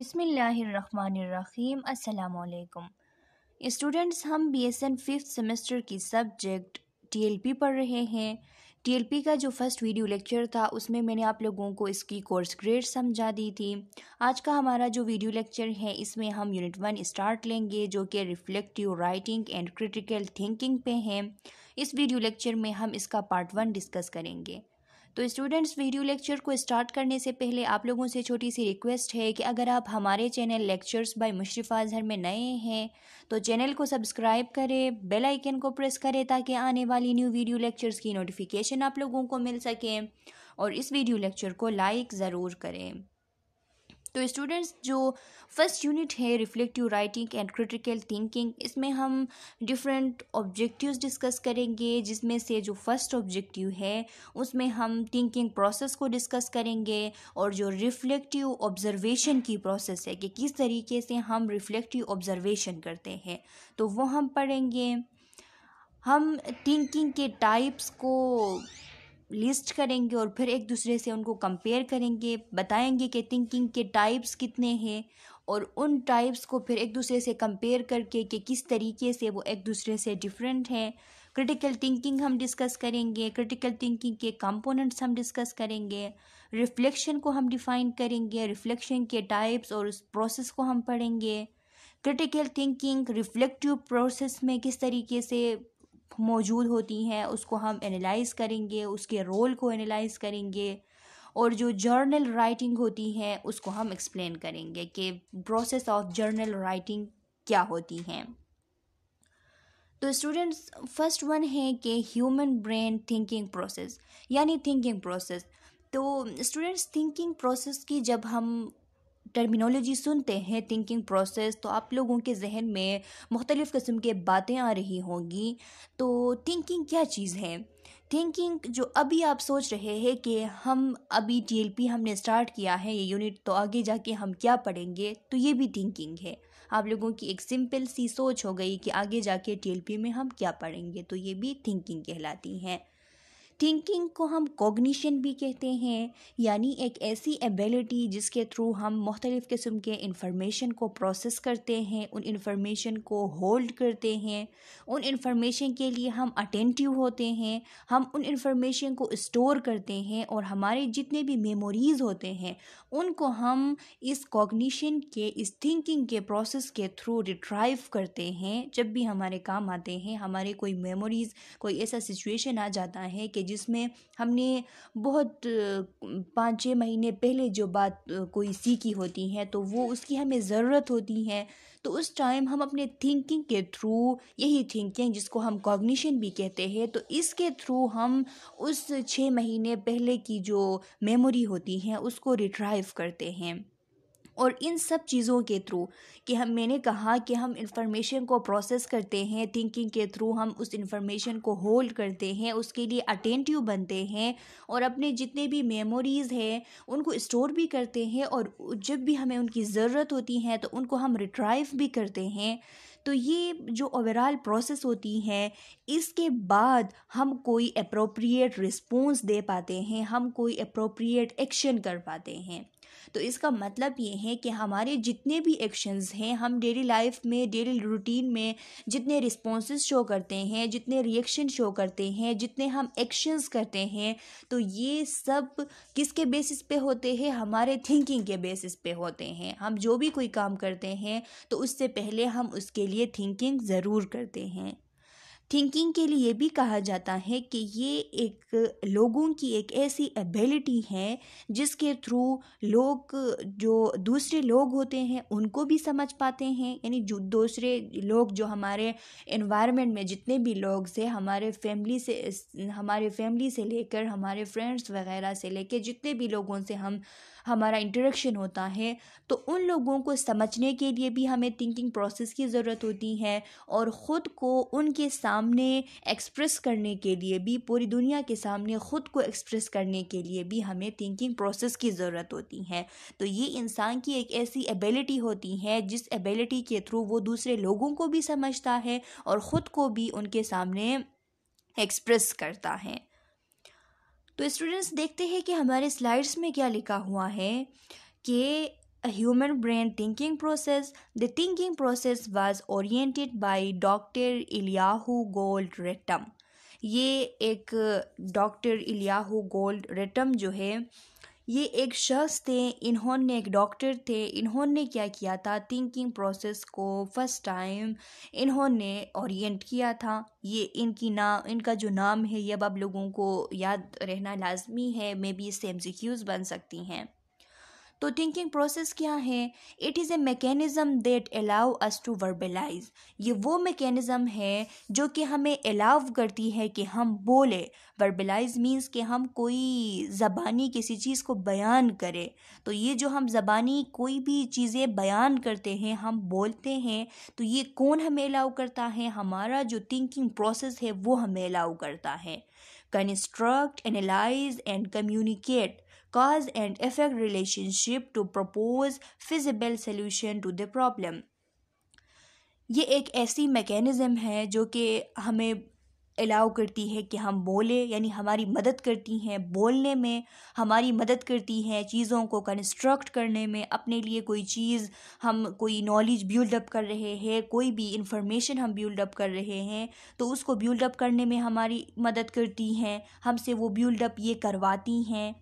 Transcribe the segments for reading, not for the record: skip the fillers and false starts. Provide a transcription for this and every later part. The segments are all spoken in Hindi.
बिस्मिल्लाहिर्रहमानिर्रहीम अस्सलाम वालेकुम स्टूडेंट्स। हम बीएसएन फिफ्थ सेमेस्टर की सब्जेक्ट टीएलपी पढ़ रहे हैं। टीएलपी का जो फर्स्ट वीडियो लेक्चर था उसमें मैंने आप लोगों को इसकी कोर्स ग्रेड समझा दी थी। आज का हमारा जो वीडियो लेक्चर है इसमें हम यूनिट 1 स्टार्ट लेंगे जो कि reflective writing and critical thinking पे है। इस वीडियो लेक्चर में हम इसका पार्ट 1 डिस्कस करेंगे। तो स्टूडेंट्स, वीडियो लेक्चर को स्टार्ट करने से पहले आप लोगों से छोटी सी रिक्वेस्ट है कि अगर आप हमारे channel lectures bye Musharraf Azhar में नए हैं तो चैनल को सब्सक्राइब करें, बेल आइकन को प्रेस करें ताकि आने वाली न्यू वीडियो लेक्चर्स की नोटिफिकेशन आप लोगों को मिल सके और इस वीडियो लेक्चर को लाइक ज़रूर करें। तो स्टूडेंट्स, जो फर्स्ट यूनिट है reflective writing and critical thinking, इसमें हम डिफरेंट ऑब्जेक्टिव्स डिस्कस करेंगे, जिसमें से जो फर्स्ट ऑब्जेक्टिव है उसमें हम थिंकिंग प्रोसेस को डिस्कस करेंगे और जो रिफ्लेक्टिव ऑब्जर्वेशन की प्रोसेस है कि किस तरीके से हम रिफ्लेक्टिव ऑब्जर्वेशन करते हैं तो वो हम पढ़ेंगे। हम थिंकिंग के टाइप्स को लिस्ट करेंगे और फिर एक दूसरे से उनको कंपेयर करेंगे, बताएंगे कि थिंकिंग के टाइप्स कितने हैं और उन टाइप्स को फिर एक दूसरे से कंपेयर करके कि किस तरीके से वो एक दूसरे से डिफरेंट हैं। क्रिटिकल थिंकिंग हम डिस्कस करेंगे, क्रिटिकल थिंकिंग के कंपोनेंट्स हम डिस्कस करेंगे, रिफ्लेक्शन को हम डिफ़ाइन करेंगे, रिफ्लेक्शन के टाइप्स और उस प्रोसेस को हम पढ़ेंगे। क्रिटिकल थिंकिंग रिफ्लेक्टिव प्रोसेस में किस तरीके से मौजूद होती हैं उसको हम एनालाइज करेंगे, उसके रोल को एनालाइज करेंगे और जो जर्नल राइटिंग होती है उसको हम एक्सप्लेन करेंगे कि प्रोसेस ऑफ जर्नल राइटिंग क्या होती हैं। तो स्टूडेंट्स, फर्स्ट वन है कि ह्यूमन ब्रेन थिंकिंग प्रोसेस यानी थिंकिंग प्रोसेस। तो स्टूडेंट्स, थिंकिंग प्रोसेस की जब हम टर्मिनोलॉजी सुनते हैं थिंकिंग प्रोसेस तो आप लोगों के जहन में मुख्तलिफ़ किस्म के बातें आ रही होंगी। तो थिंकिंग क्या चीज़ है? थिंकिंग जो अभी आप सोच रहे हैं कि हम अभी टीएलपी हमने स्टार्ट किया है ये यूनिट, तो आगे जाके हम क्या पढ़ेंगे, तो ये भी थिंकिंग है। आप लोगों की एक सिंपल सी सोच हो गई कि आगे जाके टीएलपी में हम क्या पढ़ेंगे, तो ये भी थिंकिंग कहलाती हैं। थिंकिंग को हम कॉग्निशन भी कहते हैं, यानी एक ऐसी एबिलिटी जिसके थ्रू हम मुख्तलिफ़ किस्म के इंफॉर्मेशन को प्रोसेस करते हैं, उन इंफॉर्मेशन को होल्ड करते हैं, उन इंफॉर्मेशन के लिए हम अटेंटिव होते हैं, हम उन इंफॉर्मेशन को स्टोर करते हैं और हमारे जितने भी मेमोरीज़ होते हैं उनको हम इस कॉग्निशन के, इस थिंकिंग के प्रोसेस के थ्रू रिट्राइव करते हैं। जब भी हमारे काम आते हैं, हमारे कोई मेमोरीज़, कोई ऐसा सिचुएशन आ जाता है कि जिसमें हमने बहुत 5-6 महीने पहले जो बात कोई सीखी होती है तो वो उसकी हमें ज़रूरत होती है, तो उस टाइम हम अपने थिंकिंग के थ्रू, यही थिंकिंग जिसको हम कॉग्निशन भी कहते हैं, तो इसके थ्रू हम उस 6 महीने पहले की जो मेमोरी होती है उसको रिट्राइव करते हैं। और इन सब चीज़ों के थ्रू कि मैंने कहा कि हम इंफॉर्मेशन को प्रोसेस करते हैं, थिंकिंग के थ्रू हम उस इंफॉर्मेशन को होल्ड करते हैं, उसके लिए अटेंटिव बनते हैं और अपने जितने भी मेमोरीज़ हैं उनको स्टोर भी करते हैं और जब भी हमें उनकी ज़रूरत होती है तो उनको हम रिट्राइव भी करते हैं। तो ये जो ओवरऑल प्रोसेस होती है, इसके बाद हम कोई अप्रोप्रिएट रिस्पॉन्स दे पाते हैं, हम कोई अप्रोप्रिएट एक्शन कर पाते हैं। तो इसका मतलब ये है कि हमारे जितने भी एक्शंस हैं, हम डेली लाइफ में, डेली रूटीन में जितने रिस्पॉन्सेस शो करते हैं, जितने रिएक्शन शो करते हैं, जितने हम एक्शंस करते हैं, तो ये सब किसके बेसिस पे होते हैं? हमारे थिंकिंग के बेसिस पे होते हैं। हम जो भी कोई काम करते हैं तो उससे पहले हम उसके लिए थिंकिंग ज़रूर करते हैं। थिंकिंग के लिए भी कहा जाता है कि ये एक लोगों की एक ऐसी एबिलिटी है जिसके थ्रू लोग, जो दूसरे लोग होते हैं उनको भी समझ पाते हैं, यानी जो दूसरे लोग, जो हमारे एनवायरनमेंट में जितने भी लोग से, हमारे फैमिली से लेकर हमारे फ्रेंड्स वगैरह से लेकर जितने भी लोगों से हमारा इंटरेक्शन होता है, तो उन लोगों को समझने के लिए भी हमें थिंकिंग प्रोसेस की ज़रूरत होती है और ख़ुद को उनके सामने एक्सप्रेस करने के लिए भी, पूरी दुनिया के सामने ख़ुद को एक्सप्रेस करने के लिए भी हमें थिंकिंग प्रोसेस की ज़रूरत होती है। तो ये इंसान की एक ऐसी एबिलिटी होती है जिस एबिलिटी के थ्रू वो दूसरे लोगों को भी समझता है और ख़ुद को भी उनके सामने एक्सप्रेस करता है। तो स्टूडेंट्स, देखते हैं कि हमारे स्लाइड्स में क्या लिखा हुआ है कि a human brain thinking process. The thinking process was oriented by doctor Eliyahu Goldratt. ये एक डॉक्टर इलियाहू गोल्ड रेटम जो है ये एक शख्स थे, इन्होंने एक डॉक्टर थे. इन्होंने क्या किया था, थिंकिंग प्रोसेस को फर्स्ट टाइम इन्होंने ओरिएंट किया था. ये इनका जो नाम है ये अब आप लोगों को याद रहना लाजमी है, मे बी इससे MCQs बन सकती हैं. तो थिंकिंग प्रोसेस क्या है? It is a mechanism that allow us to verbalise. ये वो मैकेनिज़्म है जो कि हमें अलाउ करती है कि हम बोले. वर्बलाइज मीन्स कि हम कोई ज़बानी किसी चीज़ को बयान करें. तो ये जो हम ज़बानी कोई भी चीज़ें बयान करते हैं, हम बोलते हैं, तो ये कौन हमें अलाउ करता है? हमारा जो थिंकिंग प्रोसेस है वो हमें अलाउ करता है. Construct, analyse and communicate cause and effect relationship to propose feasible solution to the problem. ये एक ऐसी मैकेनिज़्म है जो कि हमें अलाउ करती है कि हम बोले, यानी हमारी मदद करती हैं बोलने में, हमारी मदद करती हैं चीज़ों को कंस्ट्रक्ट करने में. अपने लिए कोई चीज़, हम कोई नॉलेज बिल्डअप कर रहे हैं, कोई भी इंफॉर्मेशन हम बिल्डअप कर रहे हैं, तो उसको बिल्डअप करने में हमारी मदद करती हैं, हमसे वो बिल्डअप ये करवाती हैं.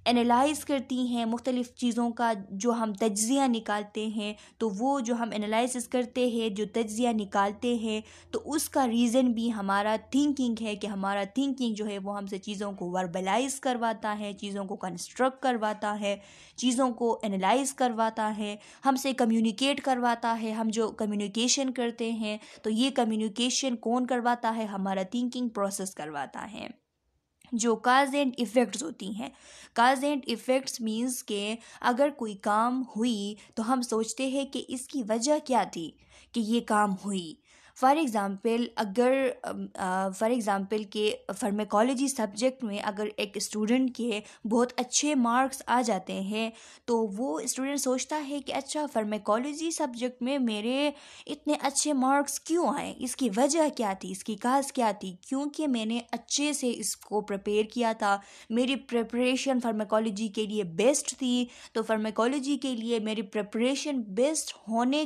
एनालाइज़ करती हैं मुख्तलिफ़ चीज़ों का जो हम तज्ज़िया निकालते हैं, तो वो जो हम एनालाइसिस करते हैं, जो तज्ज़िया निकालते हैं, तो उसका रीज़न भी हमारा थिंकिंग है कि हमारा थिंकिंग जो है वो हमसे चीज़ों को वर्बलाइज़ करवाता है, चीज़ों को कंस्ट्रक्ट करवाता है, चीज़ों को एनालाइज़ करवाता है, हमसे कम्युनिकेट करवाता है. हम जो कम्युनिकेशन करते हैं, तो ये कम्युनिकेशन कौन करवाता है? हमारा थिंकिंग प्रोसेस करवाता है. जो काज एंड इफ़ेक्ट्स होती हैं, काज एंड इफ़ेक्ट्स मीन्स के अगर कोई काम हुई तो हम सोचते हैं कि इसकी वजह क्या थी कि ये काम हुई. फ़ॉर एग्ज़ाम्पल के फार्माकोलॉजी सब्जेक्ट में अगर एक स्टूडेंट के बहुत अच्छे मार्क्स आ जाते हैं, तो वो स्टूडेंट सोचता है कि अच्छा, फार्माकोलॉजी सब्जेक्ट में मेरे इतने अच्छे मार्क्स क्यों आए, इसकी वजह क्या थी, इसकी काज क्या थी? क्योंकि मैंने अच्छे से इसको प्रिपेयर किया था, मेरी प्रिपरेशन फार्माकोलॉजी के लिए बेस्ट थी, तो फार्माकोलॉजी के लिए मेरी प्रिपरेशन बेस्ट होने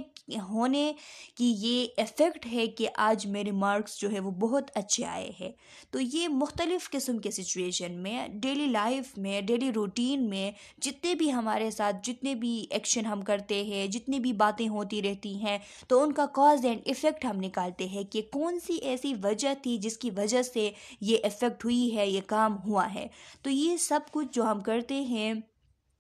की ये इफ़ेक्ट है कि आज मेरे मार्क्स जो है वो बहुत अच्छे आए हैं. तो ये मुख्तलिफ़ किस्म के सिचुएशन में, डेली लाइफ में, डेली रूटीन में जितने भी हमारे साथ जितने भी एक्शन हम करते हैं, जितनी भी बातें होती रहती हैं, तो उनका कॉज एंड इफ़ेक्ट हम निकालते हैं कि कौन सी ऐसी वजह थी जिसकी वजह से ये इफ़ेक्ट हुई है, ये काम हुआ है. तो ये सब कुछ जो हम करते हैं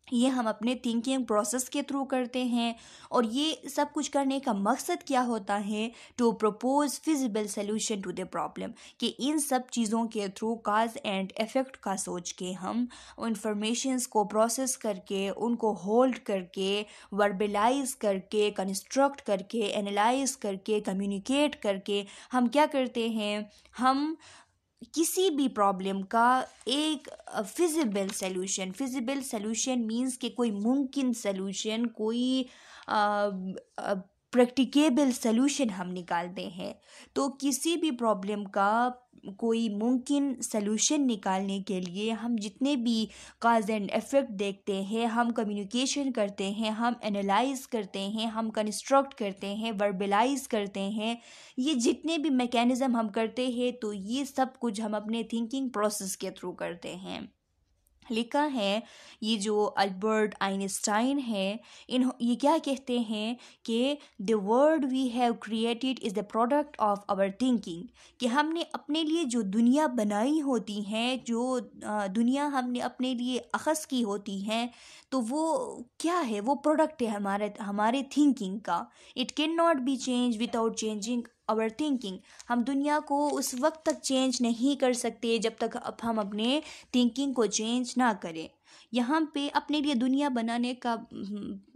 ये हम अपने थिंकिंग प्रोसेस के थ्रू करते हैं. और ये सब कुछ करने का मकसद क्या होता है? To propose feasible solution to the problem. कि इन सब चीज़ों के थ्रू काज एंड इफ़ेक्ट का सोच के हम इंफॉर्मेशंस को प्रोसेस करके, उनको होल्ड करके, वर्बलाइज करके, कंस्ट्रक्ट करके, एनालाइज करके, कम्युनिकेट करके हम क्या करते हैं? हम किसी भी प्रॉब्लम का एक फिजिबल सल्यूशन मींस कि कोई मुमकिन सल्यूशन, कोई प्रैक्टिकेबल सल्यूशन हम निकालते हैं. तो किसी भी प्रॉब्लम का कोई मुमकिन सल्यूशन निकालने के लिए हम जितने भी काज एंड इफ़ेक्ट देखते हैं, हम कम्युनिकेशन करते हैं, हम एनालाइज करते हैं, हम कंस्ट्रक्ट करते हैं, वर्बलाइज करते हैं, ये जितने भी मैकेनिज़्म हम करते हैं, तो ये सब कुछ हम अपने थिंकिंग प्रोसेस के थ्रू करते हैं. लिखा है ये जो अल्बर्ट आइंस्टाइन है, ये क्या कहते हैं कि the world we have created is the product of our thinking. कि हमने अपने लिए जो दुनिया बनाई होती हैं, जो दुनिया हमने अपने लिए अख़ज़ की होती हैं, तो वो क्या है? वो प्रोडक्ट है हमारे थिंकिंग का. It can not be change without changing our thinking. हम दुनिया को उस वक्त तक चेंज नहीं कर सकते जब तक हम अपने थिंकिंग को चेंज ना करें. यहाँ पे अपने लिए दुनिया बनाने का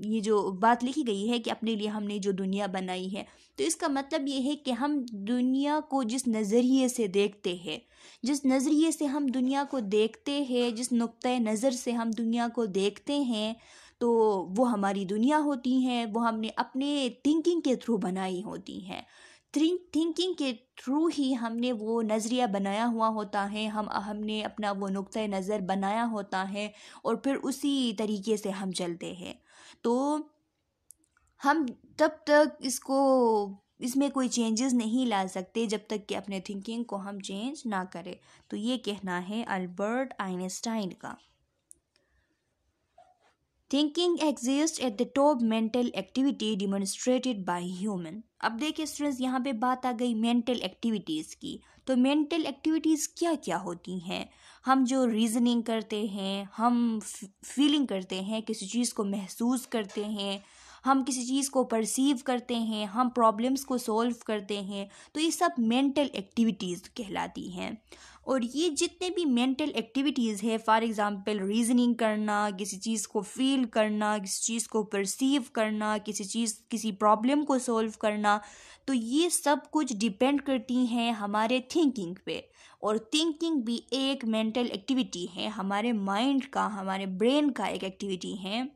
ये जो बात लिखी गई है कि अपने लिए हमने जो दुनिया बनाई है, तो इसका मतलब ये है कि हम दुनिया को जिस नज़रिए से देखते हैं, जिस नज़रिए से हम दुनिया को देखते हैं, जिस नुक्ते नज़र से हम दुनिया को देखते हैं, तो वो हमारी दुनिया होती हैं, वो हमने अपने थिंकिंग के थ्रू बनाई होती हैं. थिंकिंग के थ्रू ही हमने वो नज़रिया बनाया हुआ होता है, हमने अपना वो नुक्ता नज़र बनाया होता है, और फिर उसी तरीके से हम चलते हैं. तो हम तब तक इसमें कोई चेंजेस नहीं ला सकते जब तक कि अपने थिंकिंग को हम चेंज ना करें। तो ये कहना है अल्बर्ट आइंस्टाइन का। Thinking exist at the top mental activity demonstrated by human. अब देखिए स्टूडेंट्स, यहाँ पे बात आ गई मेंटल एक्टिविटीज़ की। तो मेंटल एक्टिविटीज़ क्या क्या होती हैं? हम जो रीजनिंग करते हैं, हम फीलिंग करते हैं, किसी चीज़ को महसूस करते हैं, हम किसी चीज़ को परसीव करते हैं, हम प्रॉब्लम्स को सॉल्व करते हैं, तो ये सब मेंटल एक्टिविटीज़ कहलाती हैं। और ये जितने भी मेंटल एक्टिविटीज़ है, फॉर एग्ज़ाम्पल रीजनिंग करना, किसी चीज़ को फील करना, किसी चीज़ को परसीव करना, किसी प्रॉब्लम को सॉल्व करना, तो ये सब कुछ डिपेंड करती हैं हमारे थिंकिंग पे। और थिंकिंग भी एक मेंटल एक्टिविटी है, हमारे माइंड का, हमारे ब्रेन का एक एक्टिविटी है।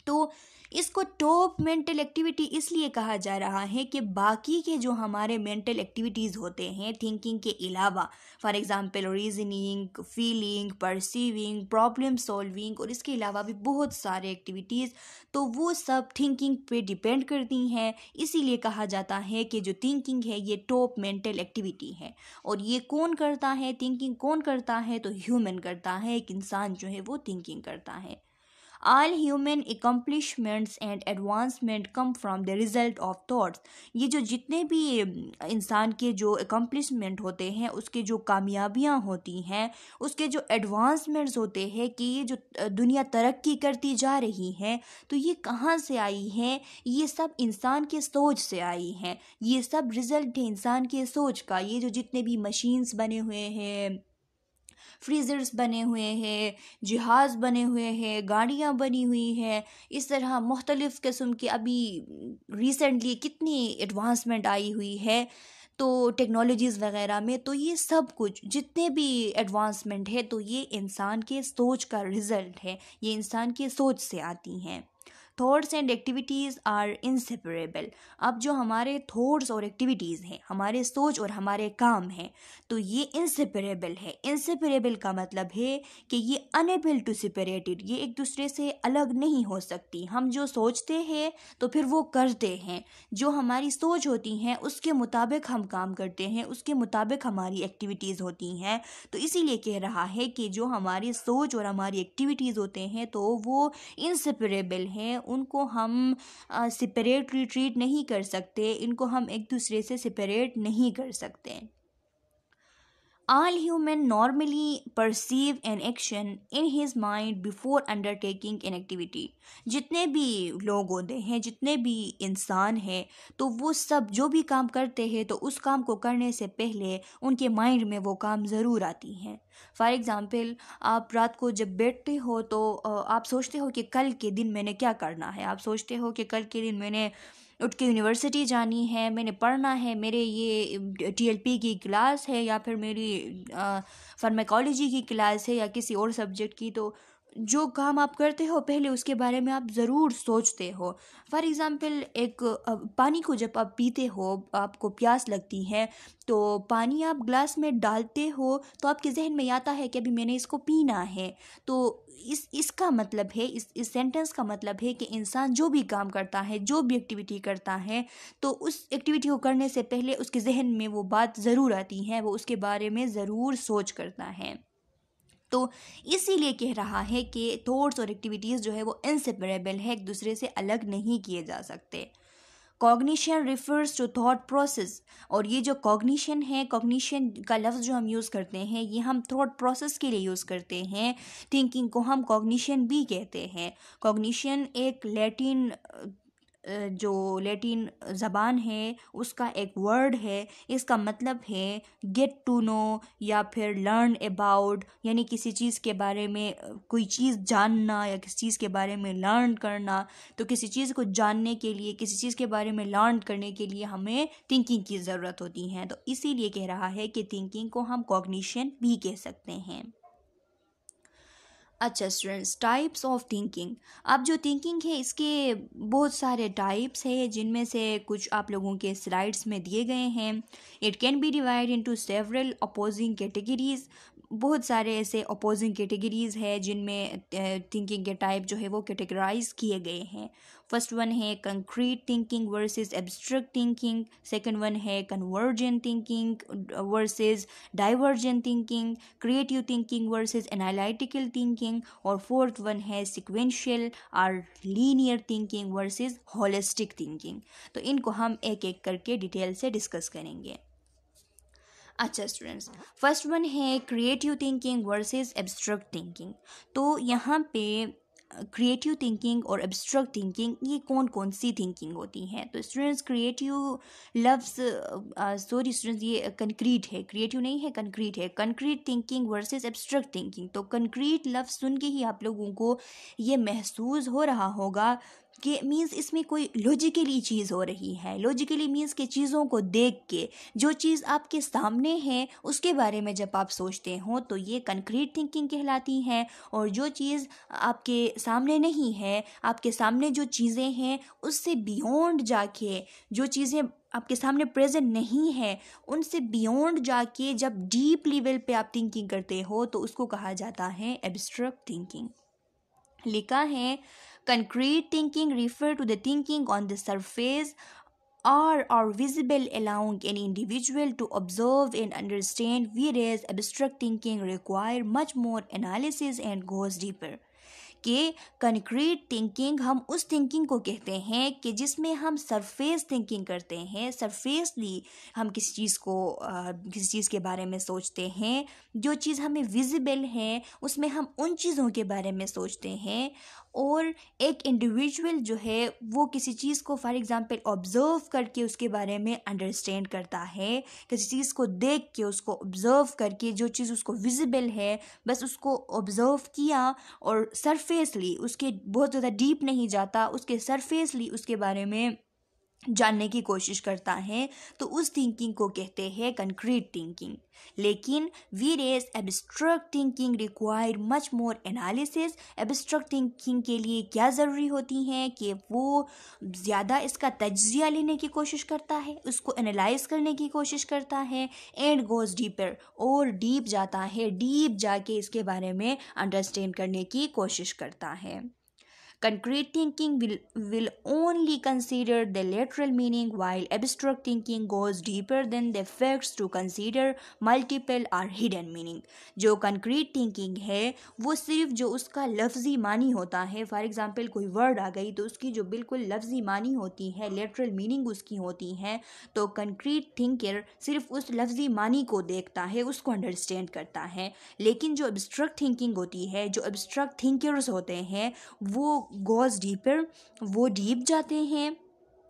तो इसको टॉप मेंटल एक्टिविटी इसलिए कहा जा रहा है कि बाकी के जो हमारे मेंटल एक्टिविटीज़ होते हैं थिंकिंग के अलावा, for example reasoning, feeling, perceiving, problem solving, और इसके अलावा भी बहुत सारे एक्टिविटीज़, तो वो सब थिंकिंग पे डिपेंड करती हैं। इसीलिए कहा जाता है कि जो थिंकिंग है ये टॉप मेंटल एक्टिविटी है। और ये कौन करता है, थिंकिंग कौन करता है? तो ह्यूमन करता है, एक इंसान जो है वो थिंकिंग करता है। All human accomplishments and advancement come from the result of thoughts। ये जो जितने भी इंसान के जो accomplishment होते हैं, उसके जो कामयाबियाँ होती हैं, उसके जो advancements होते हैं, कि ये जो दुनिया तरक्की करती जा रही है, तो ये कहाँ से आई है? ये सब इंसान के सोच से आई हैं। ये सब रिजल्ट है इंसान के सोच का। ये जो जितने भी मशीन्स बने हुए हैं, फ्रीज़र्स बने हुए हैं, जहाज़ बने हुए हैं, गाड़ियाँ बनी हुई हैं, इस तरह मुख्तलिफ़ किस्म के अभी रिसेंटली कितनी एडवांसमेंट आई हुई है तो टेक्नोलॉजीज़ वगैरह में। तो ये सब कुछ जितने भी एडवांसमेंट है, तो ये इंसान के सोच का रिज़ल्ट है, ये इंसान के सोच से आती हैं। Thoughts and activities are inseparable. अब जो हमारे थॉट्स और एक्टिविटीज़ हैं, हमारे सोच और हमारे काम हैं, तो ये इंसेपरेबल है। इंसेपरेबल का मतलब है कि ये अनेबल टू सेपरेटेड, ये एक दूसरे से अलग नहीं हो सकती। हम जो सोचते हैं तो फिर वो करते हैं, जो हमारी सोच होती हैं उसके मुताबिक हम काम करते हैं, उसके मुताबिक हमारी एक्टिविटीज़ होती हैं। तो इसीलिए कह रहा है कि जो हमारी सोच और हमारी एक्टिविटीज़ होते हैं तो वो इंसेपरेबल हैं, उनको हम सेपरेटली ट्रीट नहीं कर सकते, इनको हम एक दूसरे से सेपरेट नहीं कर सकते। All human normally perceive an action in his mind before undertaking an activity। जितने भी लोग होते हैं, जितने भी इंसान हैं, तो वो सब जो भी काम करते हैं तो उस काम को करने से पहले उनके माइंड में वो काम ज़रूर आती हैं। फॉर एग्ज़ाम्पल, आप रात को जब बैठते हो तो आप सोचते हो कि कल के दिन मैंने क्या करना है। आप सोचते हो कि कल के दिन मैंने उठ के यूनिवर्सिटी जानी है, मैंने पढ़ना है, मेरे ये टीएलपी की क्लास है, या फिर मेरी फार्माकोलॉजी की क्लास है, या किसी और सब्जेक्ट की। तो जो काम आप करते हो पहले उसके बारे में आप ज़रूर सोचते हो। फॉर एग्ज़ाम्पल, एक पानी को जब आप पीते हो, आपको प्यास लगती है, तो पानी आप ग्लास में डालते हो तो आपके जहन में आता है कि अभी मैंने इसको पीना है। तो इसका मतलब है, इस सेंटेंस का मतलब है कि इंसान जो भी काम करता है, जो भी एक्टिविटी करता है, तो उस एक्टिविटी को करने से पहले उसके जहन में वो बात ज़रूर आती है, वो उसके बारे में ज़रूर सोच करता है। तो इसीलिए कह रहा है कि थॉट्स और एक्टिविटीज़ जो है वो इनसेपरेबल है, एक दूसरे से अलग नहीं किए जा सकते। Cognition refers to thought process. और ये जो कॉग्निशन है, कॉग्निशन का लफ्ज़ जो हम यूज़ करते हैं, ये हम थॉट प्रोसेस के लिए यूज़ करते हैं। थिंकिंग को हम कॉग्निशन भी कहते हैं। कॉग्निशन एक जो लैटिन ज़बान है उसका एक वर्ड है। इसका मतलब है गेट टू नो या फिर लर्न अबाउट, यानी किसी चीज़ के बारे में कोई चीज़ जानना या किसी चीज़ के बारे में लर्न करना। तो किसी चीज़ को जानने के लिए, किसी चीज़ के बारे में लर्न करने के लिए हमें थिंकिंग की ज़रूरत होती है। तो इसीलिए कह रहा है कि थिंकिंग को हम कॉग्निशन भी कह सकते हैं। अच्छा स्टूडेंट्स, टाइप्स ऑफ थिंकिंग। अब जो थिंकिंग है इसके बहुत सारे टाइप्स हैं, जिनमें से कुछ आप लोगों के स्लाइड्स में दिए गए हैं। It can be divide into several opposing categories. बहुत सारे ऐसे अपोजिंग कैटेगरीज़ है जिनमें थिंकिंग के टाइप जो है वो कैटेगराइज किए गए हैं। फर्स्ट वन है concrete thinking versus abstract thinking, second one है convergent thinking versus divergent thinking, creative thinking versus analytical thinking, और फोर्थ वन है सिक्वेंशियल और linear thinking versus holistic thinking. तो इनको हम एक एक करके डिटेल से डिस्कस करेंगे। अच्छा स्टूडेंट्स, फर्स्ट वन है creative thinking versus abstract thinking. तो यहाँ पे क्रिएटिव थिंकिंग और एब्स्ट्रैक्ट थिंकिंग ये कौन कौन सी थिंकिंग होती हैं? तो स्टूडेंट्स क्रिएटिव लफ्ज़ सॉरी स्टूडेंट्स ये कंक्रीट है, क्रिएटिव नहीं है, कंक्रीट है। Concrete thinking versus abstract thinking. तो कंक्रीट लफ्ज़ सुन के ही आप लोगों को ये महसूस हो रहा होगा कि मीन्स इसमें कोई लॉजिकली चीज़ हो रही है। लॉजिकली मीन्स कि चीज़ों को देख के जो चीज़ आपके सामने है उसके बारे में जब आप सोचते हो तो ये कंक्रीट थिंकिंग कहलाती है। और जो चीज़ आपके सामने नहीं है, आपके सामने जो चीज़ें हैं उससे बियॉन्ड जाके, जो चीज़ें आपके सामने प्रेजेंट नहीं है उनसे बियॉन्ड जाके जब डीप लेवल पे आप थिंकिंग करते हो तो उसको कहा जाता है एब्स्ट्रैक्ट थिंकिंग। लिखा है concrete thinking refer to the thinking on the surface are visible allowing an individual to observe and understand, whereas abstract thinking require much more analysis and goes deeper। कि कंक्रीट थिंकिंग हम उस थिंकिंग को कहते हैं कि जिसमें हम सरफेस थिंकिंग करते हैं, सरफेसली हम किसी चीज़ को किसी चीज़ के बारे में सोचते हैं। जो चीज़ हमें विजिबल है उसमें हम उन चीज़ों के बारे में सोचते हैं। और एक इंडिविजुअल जो है वो किसी चीज़ को फॉर एग्ज़ाम्पल ऑब्ज़र्व करके उसके बारे में अंडरस्टैंड करता है। किसी चीज़ को देख के, उसको ऑब्ज़र्व करके, जो चीज़ उसको विजिबल है बस उसको ऑब्ज़र्व किया और सरफेसली, उसके बहुत ज़्यादा डीप नहीं जाता, उसके सरफेसली उसके बारे में जानने की कोशिश करता है, तो उस थिंकिंग को कहते हैं कंक्रीट थिंकिंग। लेकिन whereas abstract thinking require much more analysis. Abstract thinking के लिए क्या ज़रूरी होती है कि वो ज़्यादा इसका तज्जिया लेने की कोशिश करता है, उसको एनालाइज करने की कोशिश करता है, एंड गोज़ डीपर, और डीप जाता है, डीप जाके इसके बारे में अंडरस्टैंड करने की कोशिश करता है। Concrete thinking will only consider the literal meaning, while abstract thinking goes deeper than the facts to consider multiple or hidden meaning। जो concrete thinking है वो सिर्फ जो उसका लफ्ज़ी मानी होता है, फॉर एग्ज़ाम्पल कोई वर्ड आ गई तो उसकी जो बिल्कुल लफ्ज़ी मानी होती है, लिटरल मीनिंग उसकी होती है, तो कंक्रीट थिंकर सिर्फ उस लफ्ज़ी मानी को देखता है, उसको अंडरस्टैंड करता है। लेकिन जो एब्स्ट्रैक्ट थिंकिंग होती है, जो एब्स्ट्रैक्ट थिंकर्स होते हैं वो गोज़ डीपर, वो डीप जाते हैं,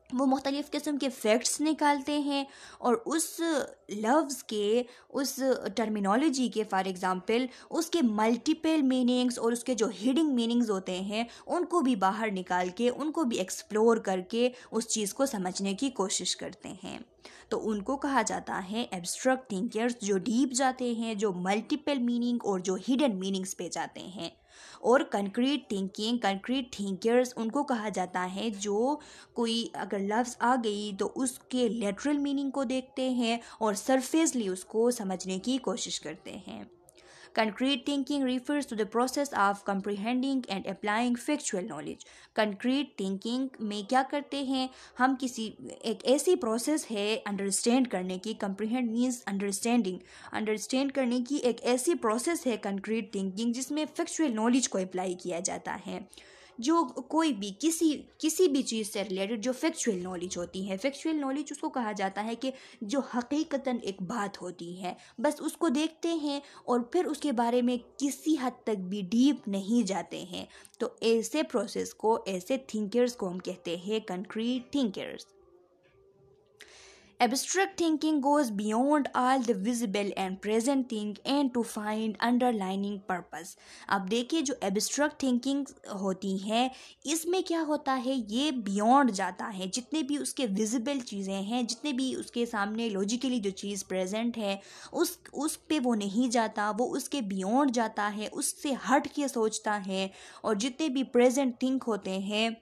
वो मुख्तलिफ़ किस्म के फैक्ट्स निकालते हैं और उस लफ्ज़ के, उस टर्मिनोलॉजी के, फॉर एग्ज़ाम्पल उसके मल्टीपल मीनिंग्स और उसके जो हिडन मीनिंग्स होते हैं उनको भी बाहर निकाल के, उनको भी एक्सप्लोर करके उस चीज़ को समझने की कोशिश करते हैं। तो उनको कहा जाता है एब्स्ट्रैक्ट थिंकर्स, जो डीप जाते हैं, जो मल्टीपल मीनिंग और जो हिडन मीनिंग्स पे जाते हैं। और कंक्रीट थिंकर्स उनको कहा जाता है जो कोई अगर लफ्ज़ आ गई तो उसके लिटरल मीनिंग को देखते हैं और सरफेसली उसको समझने की कोशिश करते हैं। Concrete thinking refers to the process of comprehending and applying factual knowledge। Concrete thinking में क्या करते हैं हम, किसी एक ऐसी प्रोसेस है अंडरस्टैंड करने की, comprehend means understanding, अंडरस्टैंड करने की एक ऐसी प्रोसेस है concrete thinking जिसमें factual knowledge को अप्लाई किया जाता है। जो कोई भी किसी भी चीज़ से रिलेटेड जो फैक्चुअल नॉलेज होती है, फैक्चुअल नॉलेज उसको कहा जाता है कि जो हकीकतन एक बात होती है, बस उसको देखते हैं और फिर उसके बारे में किसी हद तक भी डीप नहीं जाते हैं। तो ऐसे प्रोसेस को, ऐसे थिंकर्स को हम कहते हैं concrete thinkers. Abstract thinking goes beyond all the visible and present thing and to find underlying purpose। अब देखिए जो abstract thinking होती है इसमें क्या होता है, ये beyond जाता है, जितने भी उसके visible चीज़ें हैं, जितने भी उसके सामने logically जो चीज़ present है उस पे वो नहीं जाता, वो उसके beyond जाता है, उससे हट के सोचता है। और जितने भी present think होते हैं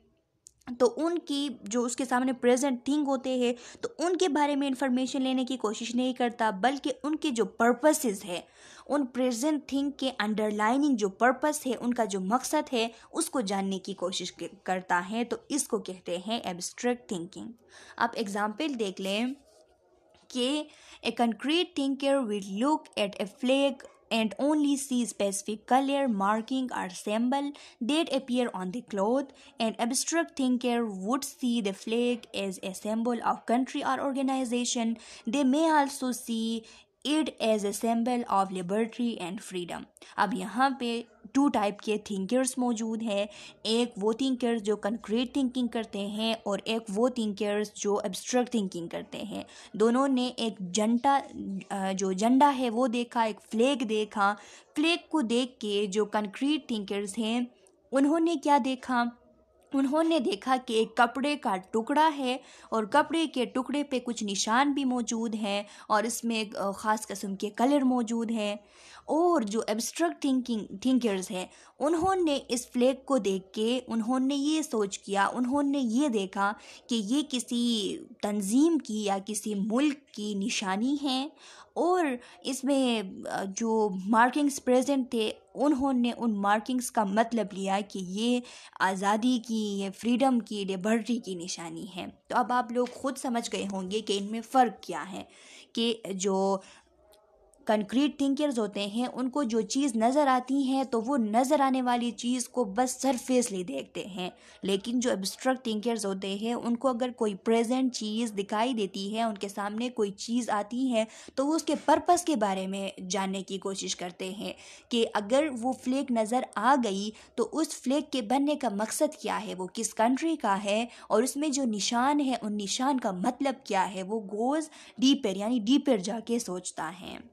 तो उनकी जो उसके सामने प्रेजेंट थिंग होते हैं तो उनके बारे में इंफॉर्मेशन लेने की कोशिश नहीं करता, बल्कि उनके जो पर्पसेस है उन प्रेजेंट थिंग के अंडरलाइनिंग जो पर्पस है, उनका जो मकसद है, उसको जानने की कोशिश करता है, तो इसको कहते हैं एब्स्ट्रैक्ट थिंकिंग। आप एग्जाम्पल देख लें कि a concrete thinker will look at a flag and only see specific color, marking or symbol that appear on the cloth. An abstract thinker would see the flag as a symbol of country or organization. They may also see it as a symbol of liberty and freedom. अब यहाँ पे टू टाइप के थिंकर्स मौजूद हैं। एक वो थिंकर्स जो कंक्रीट थिंकिंग करते हैं और एक वो थिंकर्स जो एब्स्ट्रैक्ट थिंकिंग करते हैं। दोनों ने एक जो झंडा है वो देखा, एक फ्लैग देखा। फ्लैग को देख के जो कंक्रीट थिंकर्स हैं उन्होंने क्या देखा? उन्होंने देखा कि एक कपड़े का टुकड़ा है और कपड़े के टुकड़े पे कुछ निशान भी मौजूद हैं और इसमें एक ख़ास किस्म के कलर मौजूद हैं। और जो एब्स्ट्रैक्ट थिंकर्स हैं उन्होंने इस फ्लैग को देख के उन्होंने ये सोच किया, उन्होंने ये देखा कि ये किसी तंजीम की या किसी मुल्क की निशानी है और इसमें जो मार्किंग्स प्रेजेंट थे उन्होंने उन मार्किंग्स का मतलब लिया कि ये आज़ादी की, ये फ्रीडम की, लिबर्टी की निशानी है। तो अब आप लोग खुद समझ गए होंगे कि इनमें फ़र्क क्या है कि जो कंक्रीट थिंकर्स होते हैं उनको जो चीज़ नज़र आती है तो वो नज़र आने वाली चीज़ को बस सरफेसली देखते हैं, लेकिन जो एब्स्ट्रैक्ट थिंकर्स होते हैं उनको अगर कोई प्रेजेंट चीज़ दिखाई देती है, उनके सामने कोई चीज़ आती है तो वो उसके पर्पस के बारे में जानने की कोशिश करते हैं कि अगर वो फ्लैग नज़र आ गई तो उस फ्लैग के बनने का मकसद क्या है, वो किस कंट्री का है और उसमें जो निशान है उन निशान का मतलब क्या है। वो गोज़ डीपर यानी डीपर जाके सोचता है।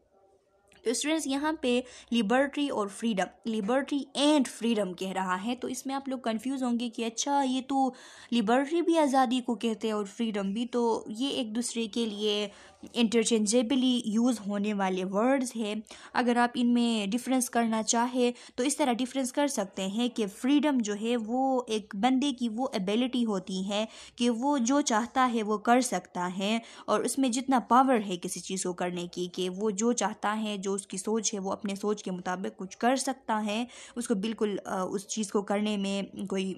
तो स्टूडेंट्स यहाँ पे लिबर्टी और फ्रीडम, लिबर्टी एंड फ्रीडम कह रहा है, तो इसमें आप लोग कंफ्यूज होंगे कि अच्छा ये तो लिबर्टी भी आज़ादी को कहते हैं और फ्रीडम भी, तो ये एक दूसरे के लिए इंटरचेंजेबली यूज़ होने वाले वर्ड्स हैं। अगर आप इनमें डिफरेंस करना चाहे तो इस तरह डिफरेंस कर सकते हैं कि फ्रीडम जो है वो एक बंदे की वो एबिलिटी होती है कि वो जो चाहता है वो कर सकता है और उसमें जितना पावर है किसी चीज़ को करने की कि वो जो चाहता है, जो उसकी सोच है, वो अपने सोच के मुताबिक कुछ कर सकता है। उसको बिल्कुल उस चीज़ को करने में कोई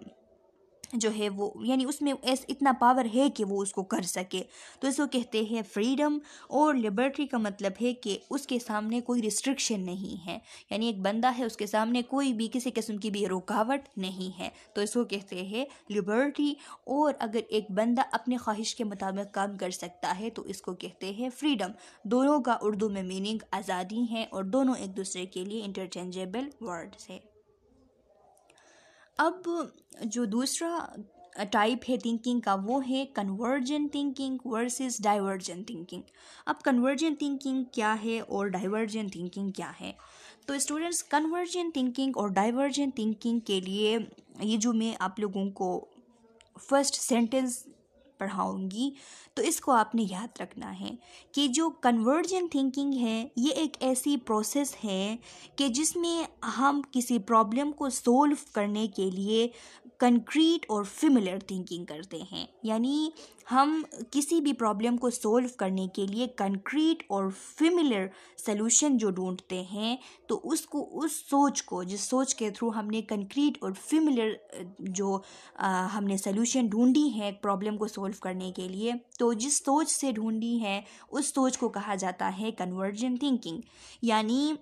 जो है वो यानी उसमें इतना पावर है कि वो उसको कर सके, तो इसको कहते हैं फ्रीडम। और लिबर्टी का मतलब है कि उसके सामने कोई रिस्ट्रिक्शन नहीं है, यानी एक बंदा है उसके सामने कोई भी किसी किस्म की भी रुकावट नहीं है, तो इसको कहते हैं लिबर्टी। और अगर एक बंदा अपने ख्वाहिश के मुताबिक काम कर सकता है तो इसको कहते हैं फ्रीडम। दोनों का उर्दू में मीनिंग आज़ादी है और दोनों एक दूसरे के लिए इंटरचेंजेबल वर्ड्स है। अब जो दूसरा टाइप है थिंकिंग का वो है convergent thinking versus divergent thinking. अब कन्वर्जेंट थिंकिंग क्या है और डाइवर्जेंट थिंकिंग क्या है? तो स्टूडेंट्स, कन्वर्जेंट थिंकिंग और डाइवर्जेंट थिंकिंग के लिए ये जो मैं आप लोगों को फर्स्ट सेंटेंस पढ़ाऊंगी तो इसको आपने याद रखना है कि जो कन्वर्जेंट थिंकिंग है ये एक ऐसी प्रोसेस है कि जिसमें हम किसी प्रॉब्लम को सोल्व करने के लिए कंक्रीट और फिमिलर थिंकिंग करते हैं, यानी हम किसी भी प्रॉब्लम को सोल्व करने के लिए कंक्रीट और फिमिलर सलूशन जो ढूंढते हैं, तो उसको उस सोच को जिस सोच के थ्रू हमने कंक्रीट और फिमिलर जो हमने सलूशन ढूंढी है प्रॉब्लम को सोल्व करने के लिए, तो जिस सोच से ढूंढी है उस सोच को कहा जाता है कन्वर्जेंट थिंकिंग। यानी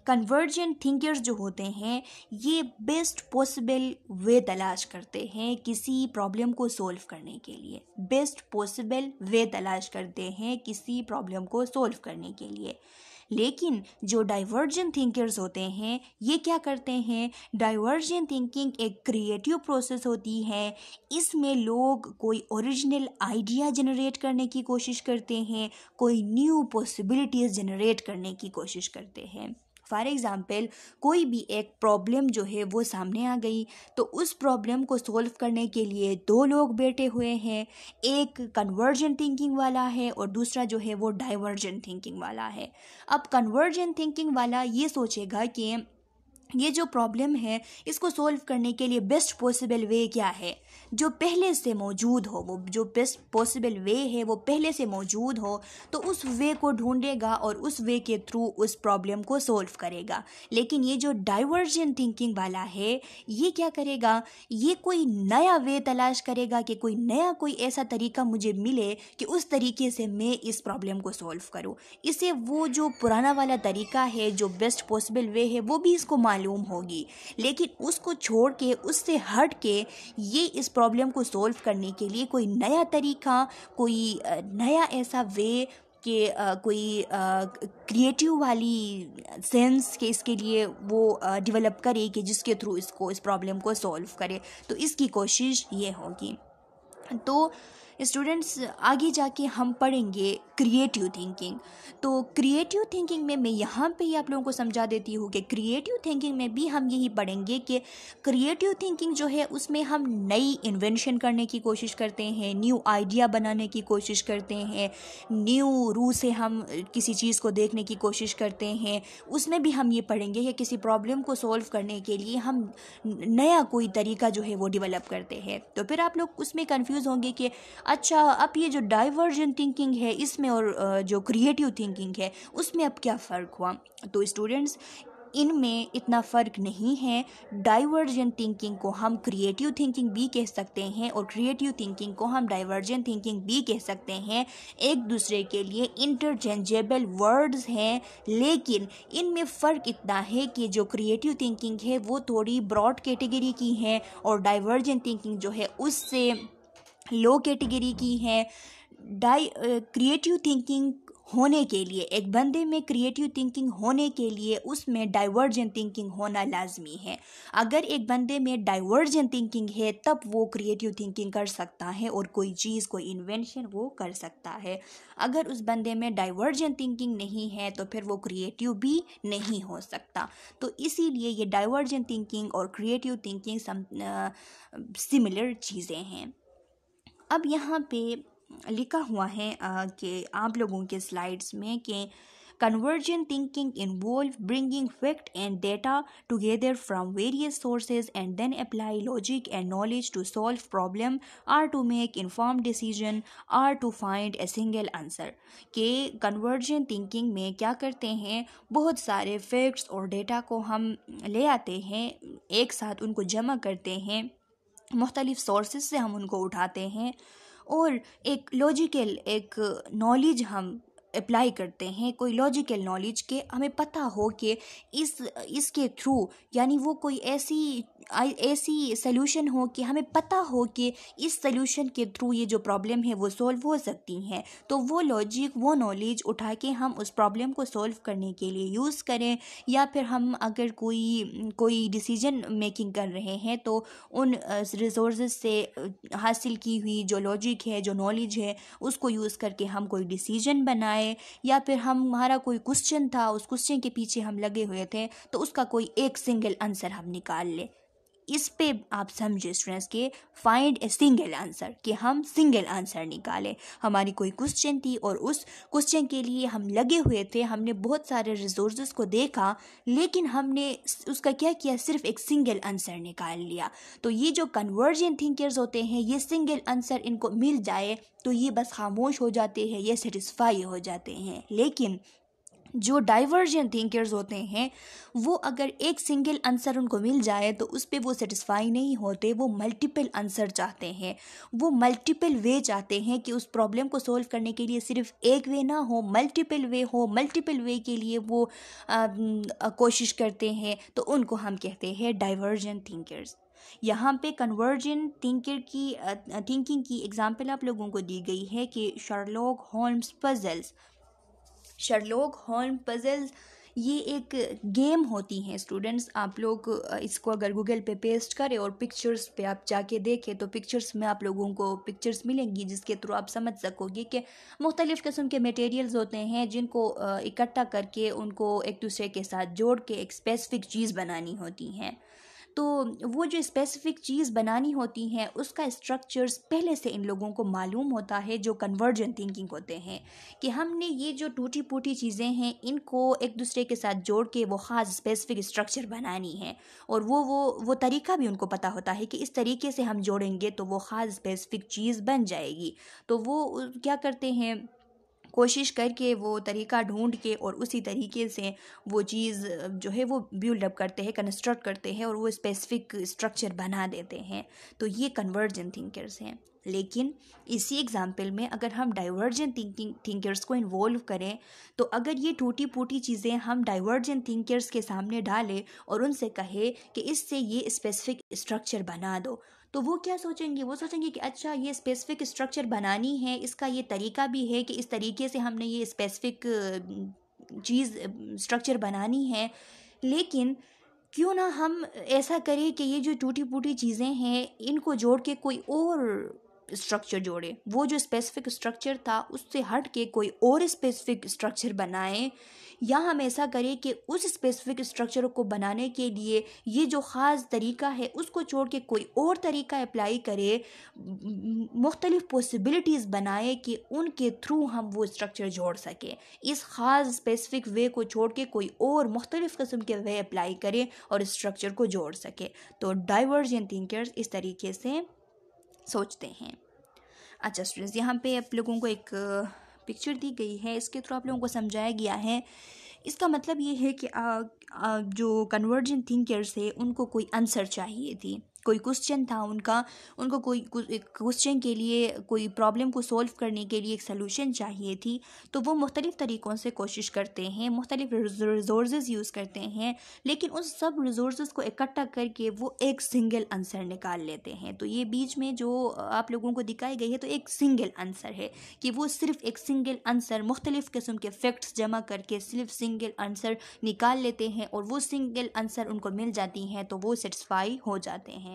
कन्वर्जेंट थिंकर्स जो होते हैं ये बेस्ट पॉसिबल वे तलाश करते हैं किसी प्रॉब्लम को सोल्व करने के लिए, बेस्ट पॉसिबल वे तलाश करते हैं किसी प्रॉब्लम को सोल्व करने के लिए। लेकिन जो डाइवर्जेंट थिंकर्स होते हैं ये क्या करते हैं? डाइवर्जेंट थिंकिंग एक क्रिएटिव प्रोसेस होती है, इसमें लोग कोई ओरिजिनल आइडिया जनरेट करने की कोशिश करते हैं, कोई न्यू पॉसिबिलिटीज़ जनरेट करने की कोशिश करते हैं। फॉर एग्ज़ाम्पल, कोई भी एक प्रॉब्लम जो है वो सामने आ गई तो उस प्रॉब्लम को सॉल्व करने के लिए दो लोग बैठे हुए हैं, एक कन्वर्जेंट थिंकिंग वाला है और दूसरा जो है वो डाइवर्जेंट थिंकिंग वाला है। अब कन्वर्जेंट थिंकिंग वाला ये सोचेगा कि ये जो प्रॉब्लम है इसको सॉल्व करने के लिए बेस्ट पॉसिबल वे क्या है, जो पहले से मौजूद हो, वो जो बेस्ट पॉसिबल वे है वो पहले से मौजूद हो, तो उस वे को ढूंढेगा और उस वे के थ्रू उस प्रॉब्लम को सॉल्व करेगा। लेकिन ये जो डाइवर्जेंट थिंकिंग वाला है ये क्या करेगा, ये कोई नया वे तलाश करेगा कि कोई ऐसा तरीका मुझे मिले कि उस तरीके से मैं इस प्रॉब्लम को सॉल्व करूँ। इसे वो जो पुराना वाला तरीका है, जो बेस्ट पॉसिबल वे है, वो भी इसको मालूम होगी, लेकिन उसको छोड़ के, उससे हट के ये इस प्रॉब्लम को सॉल्व करने के लिए कोई नया तरीका, कोई नया ऐसा वे कि कोई क्रिएटिव वाली सेंस के इसके लिए वो डेवलप करे कि जिसके थ्रू इसको इस प्रॉब्लम को सॉल्व करे, तो इसकी कोशिश ये होगी। तो स्टूडेंट्स आगे जाके हम पढ़ेंगे क्रिएटिव थिंकिंग। तो क्रिएटिव थिंकिंग में मैं यहाँ पे ही आप लोगों को समझा देती हूँ कि क्रिएटिव थिंकिंग में भी हम यही पढ़ेंगे कि क्रिएटिव थिंकिंग जो है उसमें हम नई इन्वेंशन करने की कोशिश करते हैं, न्यू आइडिया बनाने की कोशिश करते हैं, न्यू रू से हम किसी चीज़ को देखने की कोशिश करते हैं। उसमें भी हम ये पढ़ेंगे कि किसी प्रॉब्लम को सॉल्व करने के लिए हम नया कोई तरीका जो है वो डेवलप करते हैं। तो फिर आप लोग उसमें कंफ्यूज होंगे कि अच्छा अब ये जो डाइवर्जेंट थिंकिंग है इसमें और जो क्रिएटिव थिंकिंग है उसमें अब क्या फ़र्क हुआ। तो स्टूडेंट्स इनमें इतना फ़र्क नहीं है। डाइवर्जेंट थिंकिंग को हम क्रिएटिव थिंकिंग भी कह सकते हैं और क्रिएटिव थिंकिंग को हम डाइवर्जेंट थिंकिंग भी कह सकते हैं। एक दूसरे के लिए इंटरचेंजेबल वर्ड्स हैं, लेकिन इनमें फ़र्क इतना है कि जो क्रिएटिव थिंकिंग है वो थोड़ी ब्रॉड कैटेगरी की है और डाइवर्जेंट थिंकिंग जो है उससे लो कैटेगरी की है। क्रिएटिव थिंकिंग होने के लिए, एक बंदे में क्रिएटिव थिंकिंग होने के लिए उसमें डाइवर्जेंट थिंकिंग होना लाजमी है। अगर एक बंदे में डाइवर्जेंट थिंकिंग है तब वो क्रिएटिव थिंकिंग कर सकता है और कोई चीज़, कोई इन्वेंशन वो कर सकता है। अगर उस बंदे में डाइवर्जेंट थिंकिंग नहीं है तो फिर वो क्रिएटिव भी नहीं हो सकता। तो इसीलिए ये डाइवर्जेंट थिंकिंग और क्रिएटिव थिंकिंग सिमिलर चीज़ें हैं। अब यहाँ पे लिखा हुआ है कि आप लोगों के स्लाइड्स में कि convergent thinking involve bringing fact and data together from various sources and then apply logic and knowledge to solve problem or to make informed decision or to find a single answer। कि convergent thinking में क्या करते हैं, बहुत सारे facts और data को हम ले आते हैं, एक साथ उनको जमा करते हैं, मुख्तलिफ सोर्सेज से हम उनको उठाते हैं और एक लॉजिकल एक नॉलेज हम अप्लाई करते हैं। कोई लॉजिकल नॉलेज के हमें पता हो कि इसके थ्रू, यानी वो कोई ऐसी सल्यूशन हो कि हमें पता हो कि इस सल्यूशन के थ्रू ये जो प्रॉब्लम है वो सॉल्व हो सकती हैं। तो वो लॉजिक, वो नॉलेज उठा के हम उस प्रॉब्लम को सॉल्व करने के लिए यूज़ करें, या फिर हम अगर कोई डिसीजन मेकिंग कर रहे हैं तो उन रिसोर्सेज से हासिल की हुई जो लॉजिक है, जो नॉलेज है, उसको यूज़ करके हम कोई डिसीजन बनाए, या फिर हमारा कोई क्वेश्चन था, उस क्वेश्चन के पीछे हम लगे हुए थे तो उसका कोई एक सिंगल आंसर हम निकाल ले। इस पे आप समझे स्टूडेंट्स के फाइंड ए सिंगल आंसर, कि हम सिंगल आंसर निकालें। हमारी कोई क्वेश्चन थी और उस क्वेश्चन के लिए हम लगे हुए थे, हमने बहुत सारे रिसोर्सेज को देखा, लेकिन हमने उसका क्या किया, सिर्फ एक सिंगल आंसर निकाल लिया। तो ये जो कन्वर्जेंट थिंकर्स होते हैं, ये सिंगल आंसर इनको मिल जाए तो ये बस खामोश हो जाते हैं, ये सेटिस्फाई हो जाते हैं। लेकिन जो डाइवर्जेंट थिंकर्स होते हैं वो अगर एक सिंगल आंसर उनको मिल जाए तो उस पर वो सेटिस्फाई नहीं होते, वो मल्टीपल आंसर चाहते हैं, वो मल्टीपल वे चाहते हैं कि उस प्रॉब्लम को सॉल्व करने के लिए सिर्फ एक वे ना हो, मल्टीपल वे हो। मल्टीपल वे के लिए वो कोशिश करते हैं, तो उनको हम कहते हैं डाइवर्जेंट थिंकर्स। यहाँ पे कन्वर्जेंट थिंकिंग की एग्जाम्पल आप लोगों को दी गई है कि शर्लॉक होम्स पजल्स ये एक गेम होती हैं स्टूडेंट्स। आप लोग इसको अगर गूगल पे पेस्ट करें और पिक्चर्स पे आप जाके देखें तो पिक्चर्स में आप लोगों को पिक्चर्स मिलेंगी जिसके थ्रू आप समझ सकोगे कि मुख्तलिफ़ किस्म के मटेरियल्स होते हैं जिनको इकट्ठा करके उनको एक दूसरे के साथ जोड़ के एक स्पेसिफिक चीज़ बनानी होती हैं। तो वो जो स्पेसिफिक चीज़ बनानी होती है उसका स्ट्रक्चर्स पहले से इन लोगों को मालूम होता है, जो कन्वर्जेंट थिंकिंग होते हैं, कि हमने ये जो टूटी फूटी चीज़ें हैं इनको एक दूसरे के साथ जोड़ के वो ख़ास स्पेसिफिक स्ट्रक्चर बनानी है। और वो तरीका भी उनको पता होता है कि इस तरीके से हम जोड़ेंगे तो वो ख़ास स्पेसिफिक चीज़ बन जाएगी। तो वो क्या करते हैं, कोशिश करके वो तरीका ढूंढ के और उसी तरीके से वो चीज़ जो है वो बिल्ड अप करते हैं, कंस्ट्रक्ट करते हैं और वो स्पेसिफिक स्ट्रक्चर बना देते हैं। तो ये कन्वर्जेंट थिंकर्स हैं। लेकिन इसी एग्जाम्पल में अगर हम डाइवर्जेंट थिंकर्स को इन्वॉल्व करें, तो अगर ये टूटी फूटी चीज़ें हम डाइवर्जेंट थिंकर्स के सामने डालें और उनसे कहे कि इससे ये स्पेसिफिक स्ट्रक्चर बना दो, तो वो क्या सोचेंगे, वो सोचेंगे कि अच्छा ये स्पेसिफिक स्ट्रक्चर बनानी है, इसका ये तरीका भी है कि इस तरीके से हमने ये स्पेसिफिक चीज़ स्ट्रक्चर बनानी है। लेकिन क्यों ना हम ऐसा करें कि ये जो टूटी फूटी चीज़ें हैं इनको जोड़ के कोई और स्ट्रक्चर जोड़े, वो जो स्पेसिफिक स्ट्रक्चर था उससे हट के कोई और स्पेसिफिक स्ट्रक्चर बनाएं, या हम ऐसा करें कि उस स्पेसिफिक स्ट्रक्चर को बनाने के लिए ये जो ख़ास तरीका है उसको छोड़ के कोई और तरीका अप्लाई करे, मुख्तलिफ पॉसिबिलिटीज़ बनाए कि उनके थ्रू हम वो स्ट्रक्चर जोड़ सकें। इस ख़ास स्पेसिफिक वे को छोड़ के कोई और मुख्तलिफ किस्म के वे अप्लाई करें और स्ट्रक्चर को जोड़ सके। तो डाइवर्जेंट थिंकर्स इस तरीके से सोचते हैं। अच्छा स्टूडेंट्स, यहाँ पे आप लोगों को एक पिक्चर दी गई है, इसके थ्रू आप लोगों को समझाया गया है। इसका मतलब ये है कि जो कन्वर्जेंट थिंकर्स है उनको कोई आंसर चाहिए थी, कोई क्वेश्चन था उनको कोई क्वेश्चन के लिए, कोई प्रॉब्लम को सॉल्व करने के लिए एक सलूशन चाहिए थी। तो वो मुख्तलिफ़ तरीक़ों से कोशिश करते हैं, मुख्तलिफ़ रिसोर्सेज यूज़ करते हैं, लेकिन उस सब रिसोर्सेज को इकट्ठा करके वो एक सिंगल आंसर निकाल लेते हैं। तो ये बीच में जो आप लोगों को दिखाई गई है तो एक सिंगल आंसर है, कि वो सिर्फ एक सिंगल आंसर मुख्तलिफ़ किस्म के फैक्ट्स जमा करके सिर्फ सिंगल आंसर निकाल लेते हैं और वो सिंगल आंसर उनको मिल जाती हैं तो वो सेटिस्फाई हो जाते हैं।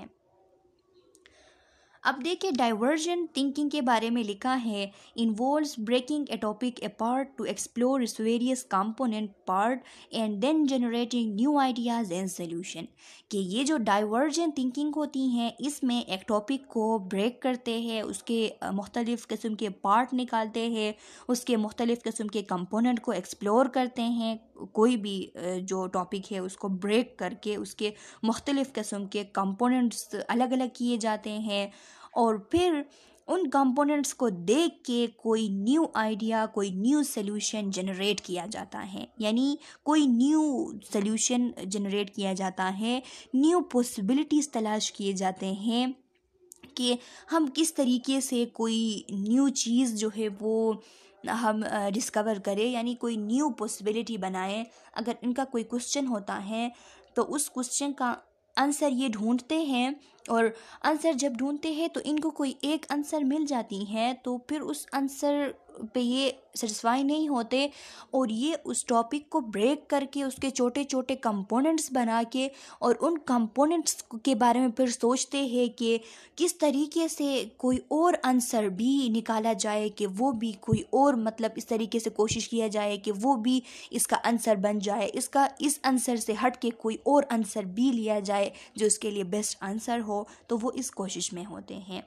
अब देखिए, डाइवर्जेंट थिंकिंग के बारे में लिखा है, involves breaking a topic apart to explore its various component part and then generating new ideas and solution. कि ये जो डाइवर्जेंट थिंकिंग होती हैं इसमें एक टॉपिक को ब्रेक करते हैं, उसके मुख्तलिफ़ किस्म के पार्ट निकालते हैं, उसके मुख्तलिफ़ किस्म के कंपोनेंट को एक्सप्लोर करते हैं। कोई भी जो टॉपिक है उसको ब्रेक करके उसके मुख्तलिफ़ किस्म के कंपोनेंट्स अलग अलग किए जाते हैं और फिर उन कंपोनेंट्स को देख के कोई न्यू आइडिया, कोई न्यू सॉल्यूशन जनरेट किया जाता है। यानी कोई न्यू सॉल्यूशन जनरेट किया जाता है, न्यू पॉसिबिलिटीज़ तलाश किए जाते हैं कि हम किस तरीके से कोई न्यू चीज़ जो है वो हम डिस्कवर करें, यानी कोई न्यू पॉसिबिलिटी बनाएं। अगर इनका कोई क्वेश्चन होता है तो उस क्वेश्चन का आंसर ये ढूंढते हैं, और आंसर जब ढूंढते हैं तो इनको कोई एक आंसर मिल जाती है, तो फिर उस आंसर पे ये सेटिस्फाई नहीं होते और ये उस टॉपिक को ब्रेक करके उसके छोटे छोटे कंपोनेंट्स बना के और उन कंपोनेंट्स के बारे में फिर सोचते हैं कि किस तरीके से कोई और आंसर भी निकाला जाए, कि वो भी कोई और, मतलब इस तरीके से कोशिश किया जाए कि वो भी इसका आंसर बन जाए, इस आंसर से हट के कोई और आंसर भी लिया जाए जो इसके लिए बेस्ट आंसर हो। तो वो इस कोशिश में होते हैं।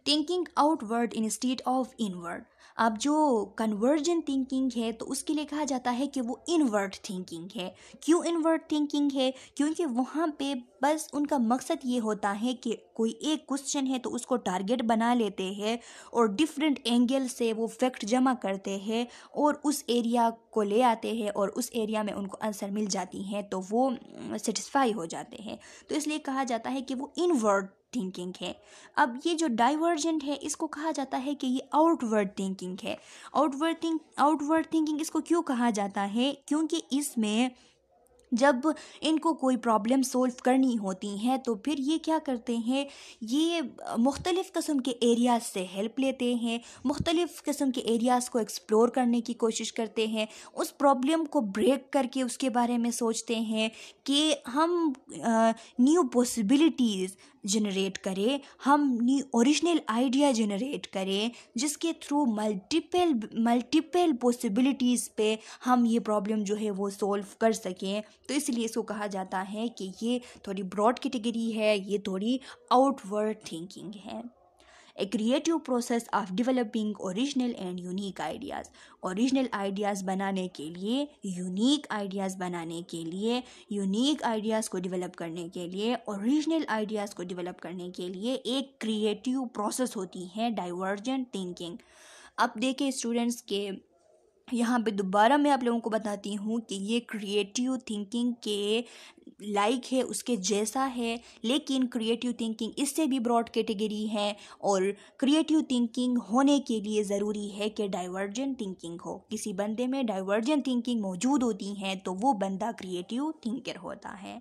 Thinking outward instead of inward. अब जो कन्वर्जेंट थिंकिंग है तो उसके लिए कहा जाता है कि वो इनवर्ड थिंकिंग है। क्यों इनवर्ड थिंकिंग है? क्योंकि वहाँ पे बस उनका मकसद ये होता है कि कोई एक क्वेश्चन है तो उसको टारगेट बना लेते हैं और डिफरेंट एंगल से वो फैक्ट जमा करते हैं और उस एरिया को ले आते हैं और उस एरिया में उनको आंसर मिल जाती हैं तो वो सेटिस्फाई हो जाते हैं। तो इसलिए कहा जाता है कि वो इनवर्ड थिंकिंग है। अब ये जो डाइवर्जेंट है इसको कहा जाता है कि ये आउटवर्ड थिंकिंग है। आउटवर्ड थिंकिंग इसको क्यों कहा जाता है? क्योंकि इसमें जब इनको कोई प्रॉब्लम सॉल्व करनी होती हैं तो फिर ये क्या करते हैं, ये मुख्तलिफ़ किस्म के एरियाज़ से हेल्प लेते हैं, मुख्तलिफ़ किस्म के एरियाज़ को एक्सप्लोर करने की कोशिश करते हैं, उस प्रॉब्लम को ब्रेक करके उसके बारे में सोचते हैं कि हम न्यू पॉसिबिलिटीज़ जनरेट करें, हम ओरिजिनल आइडिया जनरेट करें, जिसके थ्रू मल्टीपल पॉसिबिलिटीज़ पे हम ये प्रॉब्लम जो है वो सॉल्व कर सकें। तो इसलिए इसको कहा जाता है कि ये थोड़ी ब्रॉड कैटेगरी है, ये थोड़ी आउटवर्ड थिंकिंग है। A creative process of developing original and unique ideas. Original ideas बनाने के लिए, यूनिक आइडियाज़ बनाने के लिए, यूनिक आइडियाज़ को डेवलप करने के लिए, ओरिजिनल आइडियाज़ को डेवलप करने के लिए एक क्रिएटिव प्रोसेस होती है डाइवर्जेंट थिंकिंग। अब देखें स्टूडेंट्स के यहाँ पे दोबारा मैं आप लोगों को बताती हूँ कि ये क्रिएटिव थिंकिंग के लाइक है, उसके जैसा है, लेकिन क्रिएटिव थिंकिंग इससे भी ब्रॉड कैटेगरी है और क्रिएटिव थिंकिंग होने के लिए ज़रूरी है कि डाइवर्जेंट थिंकिंग हो। किसी बंदे में डाइवर्जेंट थिंकिंग मौजूद होती है तो वो बंदा क्रिएटिव थिंकर होता है।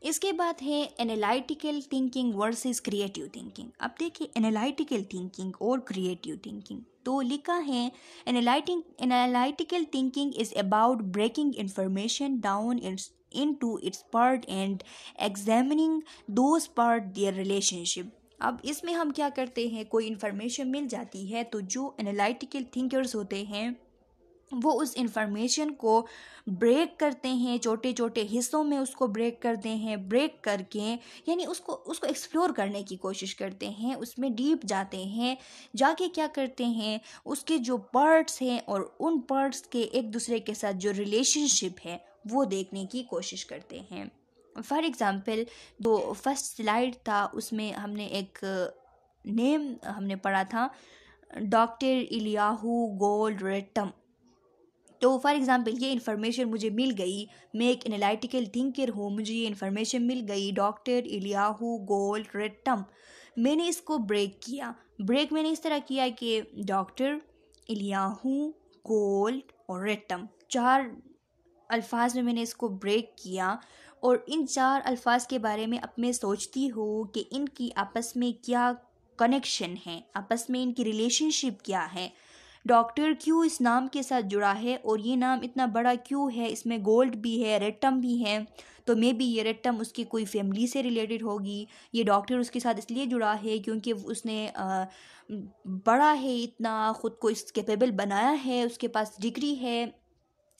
इसके बाद है analytical thinking versus creative thinking. अब देखिए एनालिटिकल थिंकिंग और क्रिएटिव थिंकिंग, तो लिखा है analytical thinking is about breaking information down into its part and examining those part their relationship। अब इसमें हम क्या करते हैं, कोई इन्फॉर्मेशन मिल जाती है तो जो एनालिटिकल थिंकर्स होते हैं वो उस इंफॉर्मेशन को ब्रेक करते हैं, छोटे छोटे हिस्सों में उसको ब्रेक करते हैं, ब्रेक करके यानी उसको एक्सप्लोर करने की कोशिश करते हैं, उसमें डीप जाते हैं, जाके क्या करते हैं उसके जो पार्ट्स हैं और उन पार्ट्स के एक दूसरे के साथ जो रिलेशनशिप है वो देखने की कोशिश करते हैं। फॉर एग्ज़ाम्पल जो फर्स्ट स्लाइड था उसमें हमने एक नेम हमने पढ़ा था, डॉक्टर इलियाहू गोल्डरेट्टम। तो फॉर एग्ज़ाम्पल ये इन्फॉर्मेशन मुझे मिल गई, मैं एक एनालिटिकल थिंकर हूँ, मुझे ये इन्फॉर्मेशन मिल गई डॉक्टर इलियाहू गोल्डरेट्टम। मैंने इसको ब्रेक किया। ब्रेक मैंने इस तरह किया कि डॉक्टर इलियाहू गोल्डरेट्टम, 4 अल्फाज में मैंने इसको ब्रेक किया और इन 4 अल्फाज के बारे में अब मैं सोचती हूँ कि इनकी आपस में क्या कनेक्शन है, आपस में इनकी रिलेशनशिप क्या है, डॉक्टर क्यों इस नाम के साथ जुड़ा है और ये नाम इतना बड़ा क्यों है, इसमें गोल्ड भी है, रेट्टम भी है, तो मे बी ये रेट्टम उसकी कोई फैमिली से रिलेटेड होगी। ये डॉक्टर उसके साथ इसलिए जुड़ा है क्योंकि उसने बड़ा है, इतना ख़ुद को इस कैपेबल बनाया है, उसके पास डिग्री है,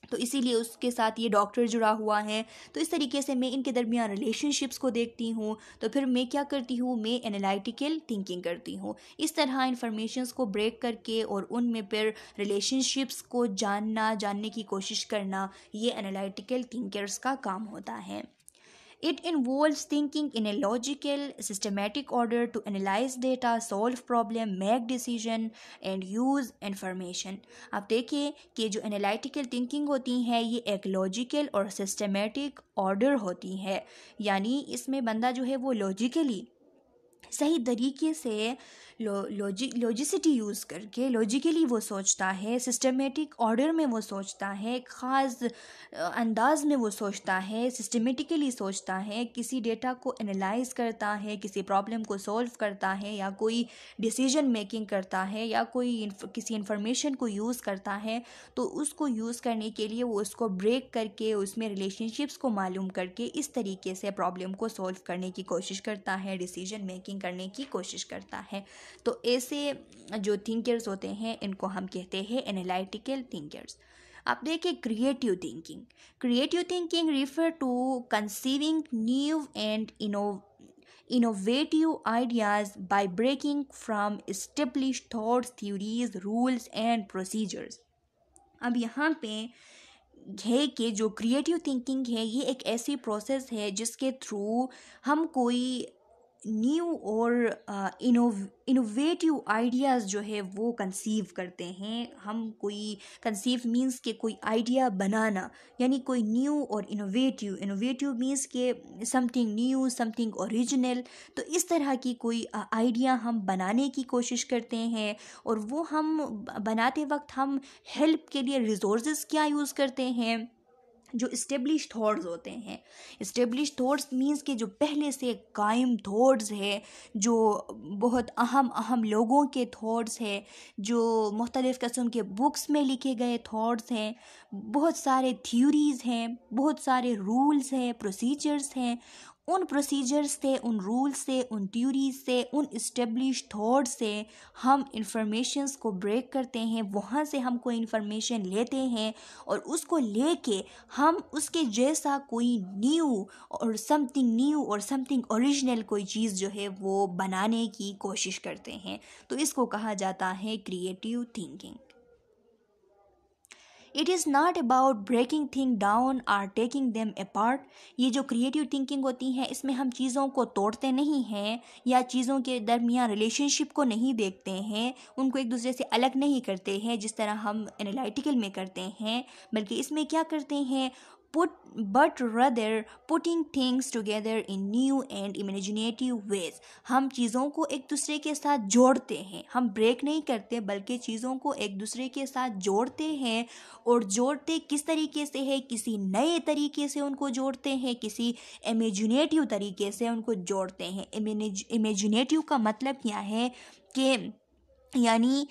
तो इसीलिए उसके साथ ये डॉक्टर जुड़ा हुआ है। तो इस तरीके से मैं इनके दरमियान रिलेशनशिप्स को देखती हूँ, तो फिर मैं क्या करती हूँ, मैं एनालिटिकल थिंकिंग करती हूँ। इस तरह इन्फॉर्मेशंस को ब्रेक करके और उनमें फिर रिलेशनशिप्स को जानने की कोशिश करना, ये एनालिटिकल थिंकर्स का काम होता है। It involves thinking in a logical, systematic order to analyze data, solve problem, make decision and use information। आप देखिए कि जो एनालिटिकल थिंकिंग होती है ये एक लॉजिकल और सिस्टमेटिक ऑर्डर होती है, यानी इसमें बंदा जो है वो लॉजिकली सही तरीके से लॉजिसिटी यूज़ करके लॉजिकली वो सोचता है, सिस्टमेटिक ऑर्डर में वो सोचता है, एक ख़ास अंदाज में वो सोचता है, सिस्टमेटिकली सोचता है, किसी डेटा को एनालाइज करता है, किसी प्रॉब्लम को सॉल्व करता है या कोई डिसीजन मेकिंग करता है या कोई किसी इन्फॉर्मेशन को यूज़ करता है, तो उसको यूज़ करने के लिए वो उसको ब्रेक करके उसमें रिलेशनशिप्स को मालूम करके इस तरीके से प्रॉब्लम को सॉल्व करने की कोशिश करता है, डिसीजन मेकिंग करने की कोशिश करता है। तो ऐसे जो थिंकर्स होते हैं इनको हम कहते हैं एनालिटिकल थिंकर्स। अब देखिए creative thinking refer to conceiving new and innovative ideas by breaking from established thoughts, theories, rules and procedures। अब यहाँ पे है कि जो क्रिएटिव थिंकिंग है ये एक ऐसी प्रोसेस है जिसके थ्रू हम कोई न्यू और इनोवेटिव आइडियाज़ जो है वो कंसीव करते हैं। हम कोई कंसीव मीन्स के कोई आइडिया बनाना, यानी कोई न्यू और इनोवेटिव मीन्स के समथिंग न्यू, समथिंग ओरिजिनल। तो इस तरह की कोई आइडिया हम बनाने की कोशिश करते हैं और वो हम बनाते वक्त हम हेल्प के लिए रिसोर्सेज क्या यूज़ करते हैं, जो इस्टेब्लिश थॉट्स होते हैं। इस्टेब्लिश थॉट्स मीन्स के जो पहले से कायम थॉट्स है, जो बहुत अहम लोगों के थॉट्स है, जो मुख्तलिफ़ किस्म के बुक्स में लिखे गए थॉट्स हैं, बहुत सारे थ्योरीज़ हैं, बहुत सारे रूल्स हैं, प्रोसीजर्स हैं, उन प्रोसीजर्स से, उन रूल्स से, उन थ्योरीज से, उन इस्टेब्लिश थॉट से हम इंफॉर्मेशंस को ब्रेक करते हैं, वहाँ से हम कोई इंफॉर्मेशन लेते हैं और उसको लेके हम उसके जैसा कोई न्यू और समथिंग ओरिजिनल कोई चीज़ जो है वो बनाने की कोशिश करते हैं। तो इसको कहा जाता है creative thinking. It is not about breaking thing down और टेकिंग देम अपार्ट। ये जो क्रिएटिव थिंकिंग होती है इसमें हम चीज़ों को तोड़ते नहीं हैं या चीज़ों के दरमियान रिलेशनशिप को नहीं देखते हैं, उनको एक दूसरे से अलग नहीं करते हैं जिस तरह हम एनालिटिकल में करते हैं, बल्कि इसमें क्या करते हैं, but rather putting things together in new and imaginative ways। हम चीज़ों को एक दूसरे के साथ जोड़ते हैं, हम ब्रेक नहीं करते बल्कि चीज़ों को एक दूसरे के साथ जोड़ते हैं। और जोड़ते किस तरीके से है, किसी नए तरीके से उनको जोड़ते हैं, किसी इमेजिनेटिव तरीके से उनको जोड़ते हैं। इमेजिनेटिव का मतलब क्या है कि यानी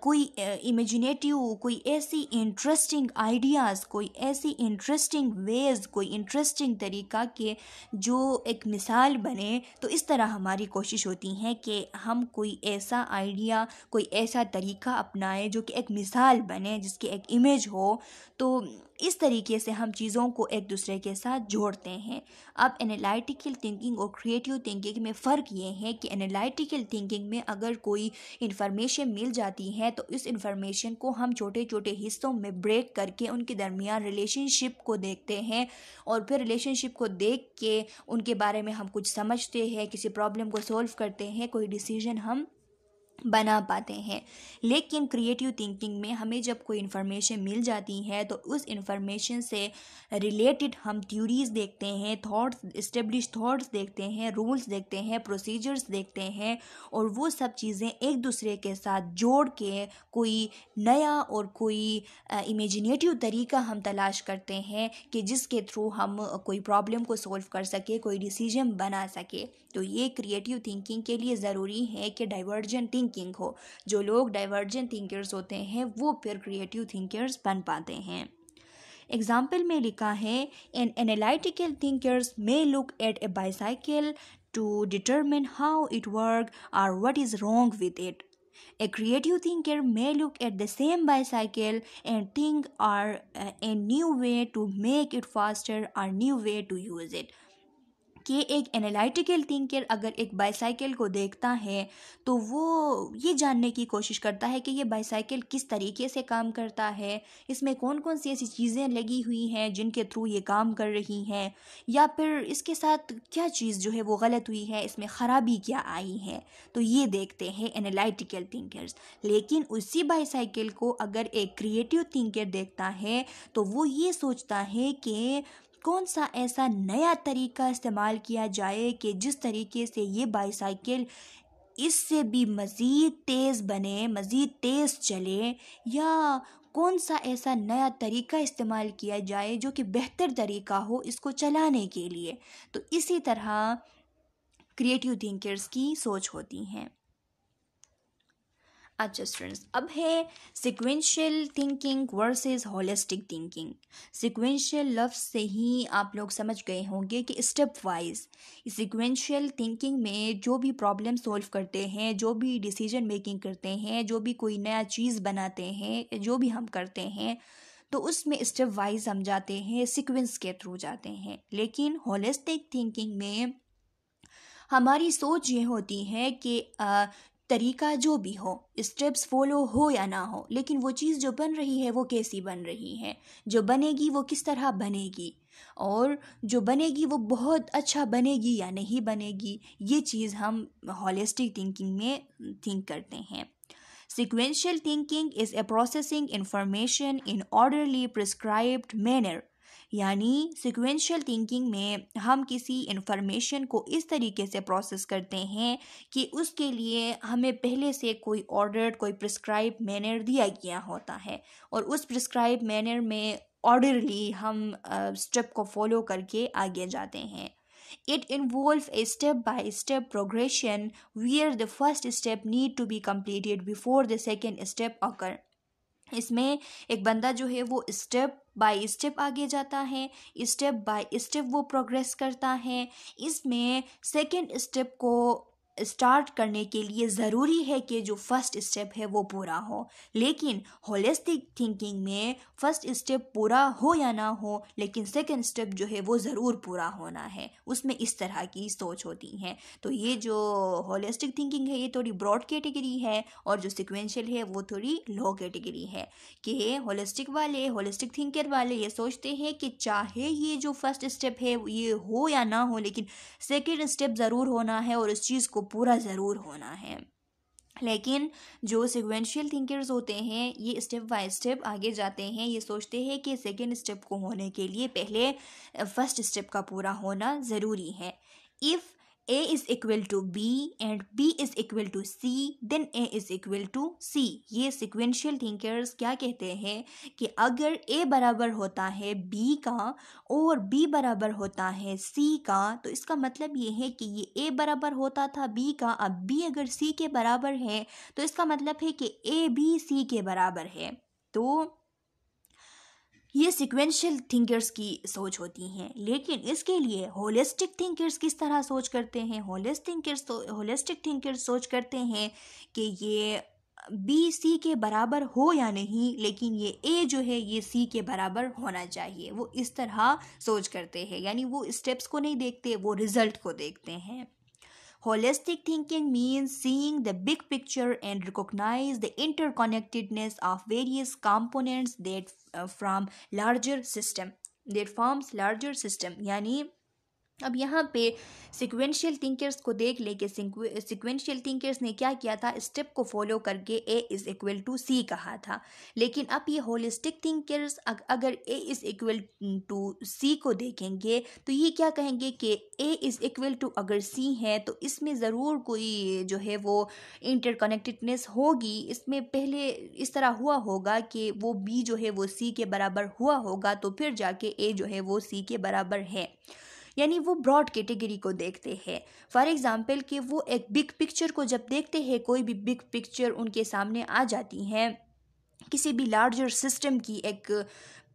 कोई इमेजिनेटिव, कोई ऐसी इंटरेस्टिंग आइडियाज़, कोई ऐसी इंटरेस्टिंग वेज, कोई इंटरेस्टिंग तरीका के जो एक मिसाल बने। तो इस तरह हमारी कोशिश होती है कि हम कोई ऐसा आइडिया, कोई ऐसा तरीका अपनाएं जो कि एक मिसाल बने, जिसकी एक इमेज हो। तो इस तरीके से हम चीज़ों को एक दूसरे के साथ जोड़ते हैं। अब एनालिटिकल थिंकिंग और क्रिएटिव थिंकिंग में फ़र्क ये है कि एनालिटिकल थिंकिंग में अगर कोई इन्फॉर्मेशन मिल जाती है तो इस इन्फॉर्मेशन को हम छोटे छोटे हिस्सों में ब्रेक करके उनके दरमियान रिलेशनशिप को देखते हैं और फिर रिलेशनशिप को देख के उनके बारे में हम कुछ समझते हैं, किसी प्रॉब्लम को सॉल्व करते हैं, कोई डिसीजन हम बना पाते हैं। लेकिन क्रिएटिव थिंकिंग में हमें जब कोई इन्फॉर्मेशन मिल जाती है तो उस इन्फॉर्मेशन से रिलेटेड हम थ्योरीज देखते हैं, थॉट्स, इस्टेब्लिश थॉट्स देखते हैं, रूल्स देखते हैं, प्रोसीजर्स देखते हैं और वो सब चीज़ें एक दूसरे के साथ जोड़ के कोई नया और कोई इमेजिनेटिव तरीका हम तलाश करते हैं कि जिसके थ्रू हम कोई प्रॉब्लम को सॉल्व कर सके, कोई डिसीजन बना सके। तो ये क्रिएटिव थिंकिंग के लिए ज़रूरी है कि डाइवर्जेंट थिंकिंग हो। जो लोग डाइवर्जेंट थिंकर्स होते हैं वो फिर क्रिएटिव थिंकर्स बन पाते हैं। एग्जाम्पल में लिखा है, an analytical thinkers may look at a bicycle to determine how it work और what is wrong with it. A creative thinker may look at the same bicycle and think a new way to make it faster or new way to use it। कि एक एनालिटिकल थिंकर अगर एक बाईसाइकिल को देखता है तो वो ये जानने की कोशिश करता है कि ये बाईसाइकिल किस तरीके से काम करता है, इसमें कौन कौन सी ऐसी चीज़ें लगी हुई हैं जिनके थ्रू ये काम कर रही हैं, या फिर इसके साथ क्या चीज़ जो है वो गलत हुई है, इसमें ख़राबी क्या आई है। तो ये देखते हैं एनालिटिकल थिंकर्स। लेकिन उसी बाईसाइकिल को अगर एक क्रिएटिव थिंकर देखता है तो वो ये सोचता है कि कौन सा ऐसा नया तरीका इस्तेमाल किया जाए कि जिस तरीके से ये बाईसाइकिल इससे भी मज़ीद तेज़ बने, मज़ीद तेज़ चले, या कौन सा ऐसा नया तरीका इस्तेमाल किया जाए जो कि बेहतर तरीका हो इसको चलाने के लिए। तो इसी तरह क्रिएटिव थिंकर्स की सोच होती है। अच्छा स्टूडेंट्स, अब है sequential thinking versus holistic thinking. Sequential लफ्ज़ से ही आप लोग समझ गए होंगे कि स्टेप वाइज। सिक्वेंशियल थिंकिंग में जो भी प्रॉब्लम सॉल्व करते हैं, जो भी डिसीजन मेकिंग करते हैं, जो भी कोई नया चीज़ बनाते हैं, जो भी हम करते हैं, तो उसमें स्टेप वाइज हम जाते हैं, सीक्वेंस के थ्रू जाते हैं। लेकिन होलिस्टिक थिंकिंग में हमारी सोच ये होती है कि तरीका जो भी हो, स्टेप्स फॉलो हो या ना हो, लेकिन वो चीज़ जो बन रही है वो कैसी बन रही है, जो बनेगी वो किस तरह बनेगी, और जो बनेगी वो बहुत अच्छा बनेगी या नहीं बनेगी। ये चीज़ हम होलिस्टिक थिंकिंग में थिंक करते हैं। Sequential thinking is a processing information in orderly prescribed manner। यानी सिक्वेंशियल थिंकिंग में हम किसी इंफॉर्मेशन को इस तरीके से प्रोसेस करते हैं कि उसके लिए हमें पहले से कोई ऑर्डर्ड, कोई प्रिस्क्राइब मैनर दिया गया होता है और उस प्रिस्क्राइब मैनर में ऑर्डरली हम स्टेप को फॉलो करके आगे जाते हैं। It involves a step-by-step progression where the first step need to be completed before the second step occur। इसमें एक बंदा जो है वो स्टेप बाय स्टेप आगे जाता है, स्टेप बाय स्टेप वो प्रोग्रेस करता है। इसमें सेकंड स्टेप को स्टार्ट करने के लिए ज़रूरी है कि जो फर्स्ट स्टेप है वो पूरा हो, लेकिन होलिस्टिक थिंकिंग में फर्स्ट स्टेप पूरा हो या ना हो, लेकिन सेकंड स्टेप जो है वो ज़रूर पूरा होना है। उसमें इस तरह की सोच होती है। तो ये जो होलिस्टिक थिंकिंग है ये थोड़ी ब्रॉड कैटेगरी है, और जो सिक्वेंशियल है वो थोड़ी लो कैटेगरी है। कि होलिस्टिक थिंकर वाले ये सोचते हैं कि चाहे ये जो फर्स्ट स्टेप है ये हो या ना हो, लेकिन सेकेंड स्टेप ज़रूर होना है और उस चीज़ को पूरा ज़रूर होना है। लेकिन जो सिक्वेंशियल थिंकर्स होते हैं ये स्टेप बाय स्टेप आगे जाते हैं। ये सोचते हैं कि सेकेंड स्टेप को होने के लिए पहले फर्स्ट स्टेप का पूरा होना ज़रूरी है। If A is equal to B and B is equal to C, then A is equal to C। ये सिक्वेंशियल थिंकर्स क्या कहते हैं कि अगर A बराबर होता है B का और B बराबर होता है C का, तो इसका मतलब ये है कि ये A बराबर होता था B का, अब B अगर C के बराबर है तो इसका मतलब है कि A भी C के बराबर है। तो ये सिक्वेंशियल थिंकर्स की सोच होती हैं। लेकिन इसके लिए होलिस्टिक थिंकर्स किस तरह सोच करते हैं? होलिस्टिक थिंकर्स सोच करते हैं कि ये बी सी के बराबर हो या नहीं, लेकिन ये ए जो है ये सी के बराबर होना चाहिए। वो इस तरह सोच करते हैं, यानी वो स्टेप्स को नहीं देखते, वो रिजल्ट को देखते हैं। Holistic thinking means seeing the big picture and recognize the interconnectedness of various components that forms larger system। यानी अब यहाँ पे सिक्वेंशियल थिंकर्स को देख ले कि सिक्वेंशियल थिंकर्स ने क्या किया था, स्टेप को फॉलो करके A is equal to C कहा था। लेकिन अब ये होलिस्टिक थिंकर्स अगर A is equal to C को देखेंगे तो ये क्या कहेंगे कि A इज़ इक्वल टू अगर C है तो इसमें ज़रूर कोई जो है वो इंटरकनेक्टेडनेस होगी। इसमें पहले इस तरह हुआ होगा कि वो B जो है वो C के बराबर हुआ होगा, तो फिर जाके A जो है वो C के बराबर है। यानी वो ब्रॉड कैटेगरी को देखते हैं। फॉर एग्ज़ाम्पल कि वो एक बिग पिक्चर को जब देखते हैं, कोई भी बिग पिक्चर उनके सामने आ जाती है, किसी भी लार्जर सिस्टम की एक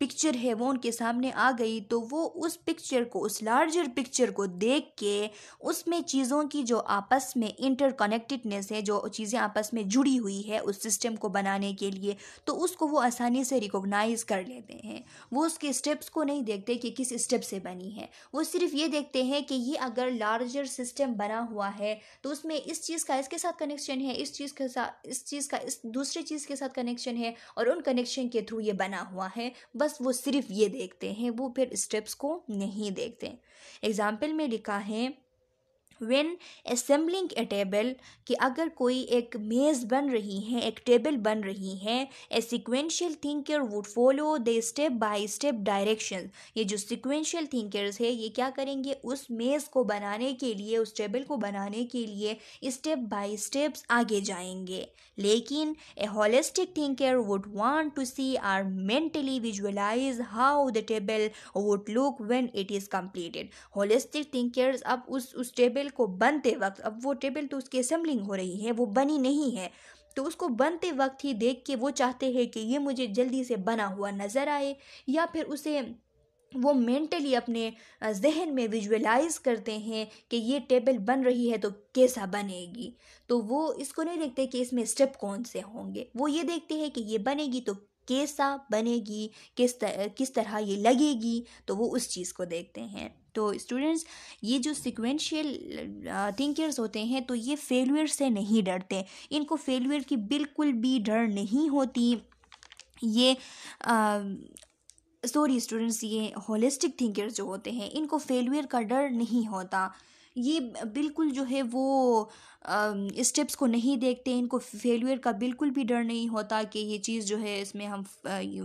पिक्चर है वो उनके सामने आ गई, तो वो उस पिक्चर को, उस लार्जर पिक्चर को देख के उसमें चीज़ों की जो आपस में इंटरकनेक्टेडनेस है, जो चीज़ें आपस में जुड़ी हुई है उस सिस्टम को बनाने के लिए, तो उसको वो आसानी से रिकॉग्नाइज कर लेते हैं। वो उसके स्टेप्स को नहीं देखते कि किस स्टेप से बनी है, वो सिर्फ ये देखते हैं कि ये अगर लार्जर सिस्टम बना हुआ है तो उसमें इस चीज़ का इसके साथ कनेक्शन है, इस चीज़ के साथ इस चीज़ का इस दूसरे चीज़ के साथ कनेक्शन है, और उन कनेक्शन के थ्रू ये बना हुआ है। बस वो सिर्फ ये देखते हैं, वो फिर स्टेप्स को नहीं देखते। एग्जाम्पल में लिखा है when assembling a table, कि अगर कोई एक मेज़ बन रही है, एक टेबल बन रही है, a sequential thinker would follow the step by step direction। ये जो sequential thinkers है ये क्या करेंगे, उस मेज़ को बनाने के लिए, उस टेबल को बनाने के लिए स्टेप बाय स्टेप्स आगे जाएंगे। लेकिन a holistic thinker would want to see or mentally visualize how the table would look when it is completed। holistic thinkers अब उस टेबल को बनते वक्त, अब वो टेबल तो उसकी असेंबलिंग हो रही है, वो बनी नहीं है, तो उसको बनते वक्त ही देख के वो चाहते हैं कि ये मुझे जल्दी से बना हुआ नज़र आए, या फिर उसे वो मेंटली अपने जहन में विजुअलाइज करते हैं कि ये टेबल बन रही है तो कैसा बनेगी। तो वो इसको नहीं देखते कि इसमें स्टेप कौन से होंगे, वो ये देखते हैं कि ये बनेगी तो कैसा बनेगी, किस तरह ये लगेगी, तो वो उस चीज़ को देखते हैं। तो स्टूडेंट्स, ये जो सिक्वेंशियल थिंकर्स होते हैं तो ये फेलियर से नहीं डरते, इनको फेलियर की बिल्कुल भी डर नहीं होती। ये स्टूडेंट्स, ये होलिस्टिक थिंकर्स जो होते हैं इनको फेलियर का डर नहीं होता। ये बिल्कुल जो है वो स्टेप्स को नहीं देखते, इनको फेलियर का बिल्कुल भी डर नहीं होता कि ये चीज़ जो है इसमें हम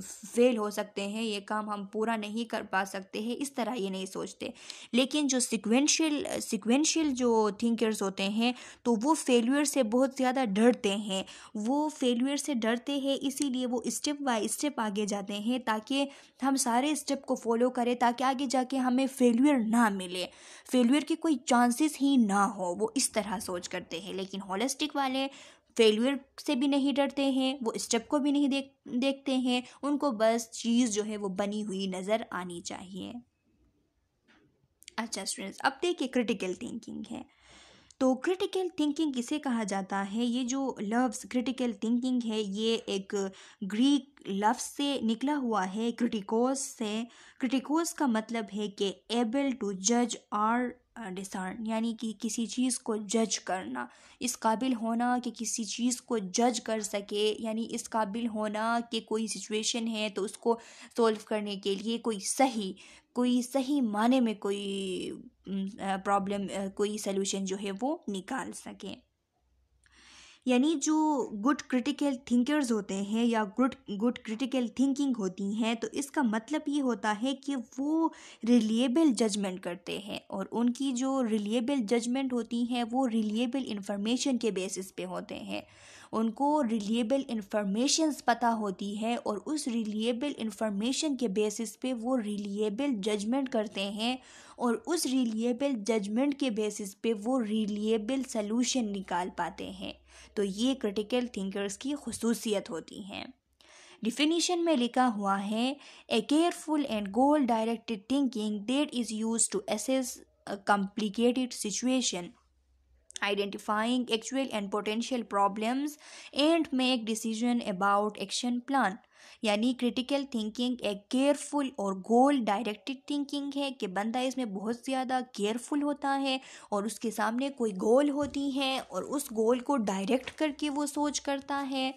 फेल हो सकते हैं, ये काम हम पूरा नहीं कर पा सकते हैं, इस तरह ये नहीं सोचते। लेकिन जो सिक्वेंशियल जो थिंकर्स होते हैं तो वो फेलियर से बहुत ज़्यादा डरते हैं। वो फेलियर से डरते हैं, इसीलिए वो स्टेप बाय स्टेप आगे जाते हैं ताकि हम सारे स्टेप को फॉलो करें, ताकि आगे जाके हमें फेलियर ना मिले, फेलियर की कोई चांसेस ही ना हो। वो इस तरह सोच करते हैं। लेकिन होलिस्टिक वाले फेलियर से भी नहीं डरते हैं, वो स्टेप को भी नहीं देखते हैं, उनको बस चीज़ जो है वो बनी हुई नज़र आनी चाहिए। अच्छा स्टूडेंट्स, अब देखिए क्रिटिकल थिंकिंग है। तो क्रिटिकल थिंकिंग किसे कहा जाता है? ये जो लफ्ज़ क्रिटिकल थिंकिंग है ये एक ग्रीक लफ्ज़ से निकला हुआ है, क्रिटिकोस से। क्रिटिकोस का मतलब है कि एबल टू जज और डिसर्न, यानी कि किसी चीज़ को जज करना, इस काबिल होना कि किसी चीज़ को जज कर सके, यानी इस काबिल होना कि कोई सिचुएशन है तो उसको सॉल्व करने के लिए कोई सही माने में कोई प्रॉब्लम, कोई सलूशन जो है वो निकाल सकें। यानी जो गुड क्रिटिकल थिंकर्स होते हैं या गुड क्रिटिकल थिंकिंग होती हैं, तो इसका मतलब ये होता है कि वो रिलिएबल जजमेंट करते हैं, और उनकी जो रिलिएबल जजमेंट होती हैं वो रिलिएबल इंफॉर्मेशन के बेसिस पे होते हैं। उनको रिलिएबल इंफॉर्मेशंस पता होती है और उस रिलिएबल इंफॉर्मेशन के बेसिस पे वो रिलिएबल जजमेंट करते हैं, और उस रिलिएबल जजमेंट के बेसिस पे वो रिलिएबल सलूशन निकाल पाते हैं। तो ये क्रिटिकल थिंकर्स की खुसूसियत होती हैं। डिफिनीशन में लिखा हुआ है, a careful and goal directed thinking that is used to assess a complicated situation, identifying actual and potential problems and make decision about action plan। यानी क्रिटिकल थिंकिंग एक केयरफुल और गोल डायरेक्टेड थिंकिंग है कि बंदा इसमें बहुत ज़्यादा केयरफुल होता है और उसके सामने कोई गोल होती है और उस गोल को डायरेक्ट करके वो सोच करता है,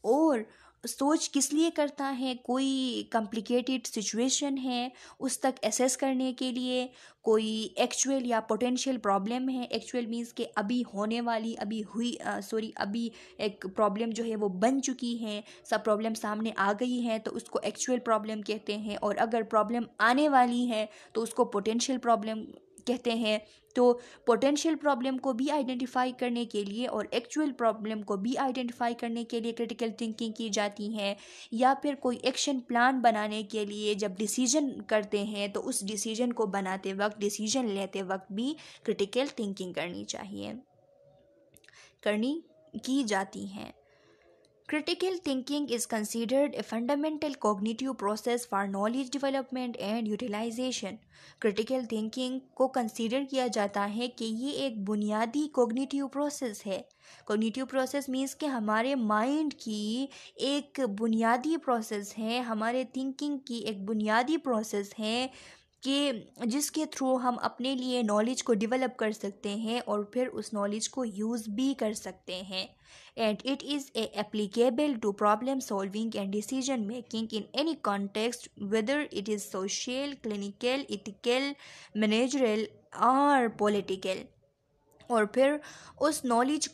और सोच किस लिए करता है, कोई कॉम्प्लिकेटेड सिचुएशन है उस तक एसेस करने के लिए, कोई एक्चुअल या पोटेंशियल प्रॉब्लम है, एक्चुअल मीन्स के अभी होने वाली, अभी एक प्रॉब्लम जो है वो बन चुकी है, सब प्रॉब्लम सामने आ गई है तो उसको एक्चुअल प्रॉब्लम कहते हैं, और अगर प्रॉब्लम आने वाली है तो उसको पोटेंशियल प्रॉब्लम कहते हैं। तो पोटेंशियल प्रॉब्लम को भी आइडेंटिफाई करने के लिए और एक्चुअल प्रॉब्लम को भी आइडेंटिफाई करने के लिए क्रिटिकल थिंकिंग की जाती है, या फिर कोई एक्शन प्लान बनाने के लिए जब डिसीजन करते हैं तो उस डिसीजन को बनाते वक्त, डिसीजन लेते वक्त भी क्रिटिकल थिंकिंग की जाती है। Critical thinking is considered a fundamental cognitive process for knowledge development and utilization। Critical thinking को कंसीडर किया जाता है कि ये एक बुनियादी cognitive process है। cognitive process मीन्स कि हमारे माइंड की एक बुनियादी प्रोसेस है, हमारे थिंकिंग की एक बुनियादी प्रोसेस है कि जिसके थ्रू हम अपने लिए नॉलेज को डेवलप कर सकते हैं और फिर उस नॉलेज को यूज़ भी कर सकते हैं। And it is applicable to problem solving and decision making in any context, whether it is social, clinical, ethical, managerial और पॉलिटिकल। और फिर उस नॉलेज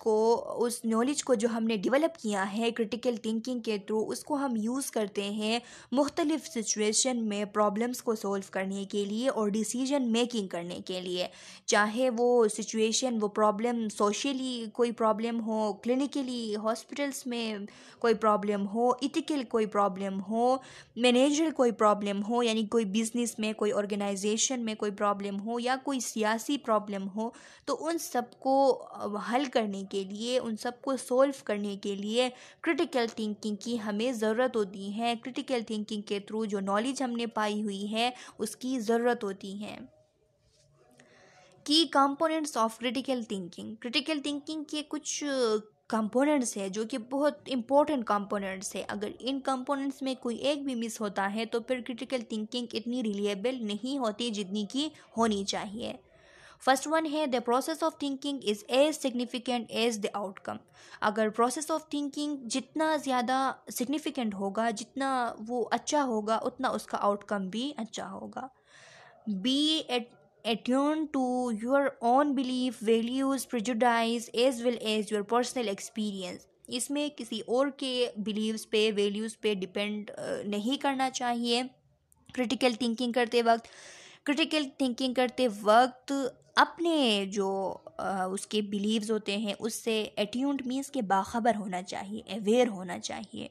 को जो हमने डेवलप किया है क्रिटिकल थिंकिंग के थ्रू, उसको हम यूज़ करते हैं मुख्तलिफ़ सिचुएशन में प्रॉब्लम्स को सॉल्व करने के लिए और डिसीजन मेकिंग करने के लिए, चाहे वो सिचुएशन, वो प्रॉब्लम सोशली कोई प्रॉब्लम हो, क्लिनिकली हॉस्पिटल्स में कोई प्रॉब्लम हो, इथिकल कोई प्रॉब्लम हो, मैनेजरल कोई प्रॉब्लम हो, यानी कोई बिजनेस में, कोई ऑर्गेनाइजेशन में कोई प्रॉब्लम हो, या कोई सियासी प्रॉब्लम हो। तो उन सबको हल करने के लिए, उन सबको सॉल्व करने के लिए क्रिटिकल थिंकिंग की हमें ज़रूरत होती है। क्रिटिकल थिंकिंग के थ्रू जो नॉलेज हमने पाई हुई है उसकी ज़रूरत होती है। की कंपोनेंट्स ऑफ क्रिटिकल थिंकिंग के कुछ कंपोनेंट्स है जो कि बहुत इंपॉर्टेंट कंपोनेंट्स है। अगर इन कंपोनेंट्स में कोई एक भी मिस होता है तो फिर क्रिटिकल थिंकिंग इतनी रिलायबल नहीं होती जितनी की होनी चाहिए। फर्स्ट वन है, the process of thinking is as significant as the outcome. अगर प्रोसेस ऑफ थिंकिंग जितना ज़्यादा सिग्निफिकेंट होगा, जितना वो अच्छा होगा, उतना उसका आउटकम भी अच्छा होगा। Be attuned to your own belief, values, prejudice as well as your personal experience। इसमें किसी और के बिलीव्स पे, वैल्यूज़ पे डिपेंड नहीं करना चाहिए। क्रिटिकल थिंकिंग करते वक्त अपने जो उसके बिलीव्स होते हैं उससे एट्यून्ड मीन्स के बाखबर होना चाहिए, अवेयर होना चाहिए,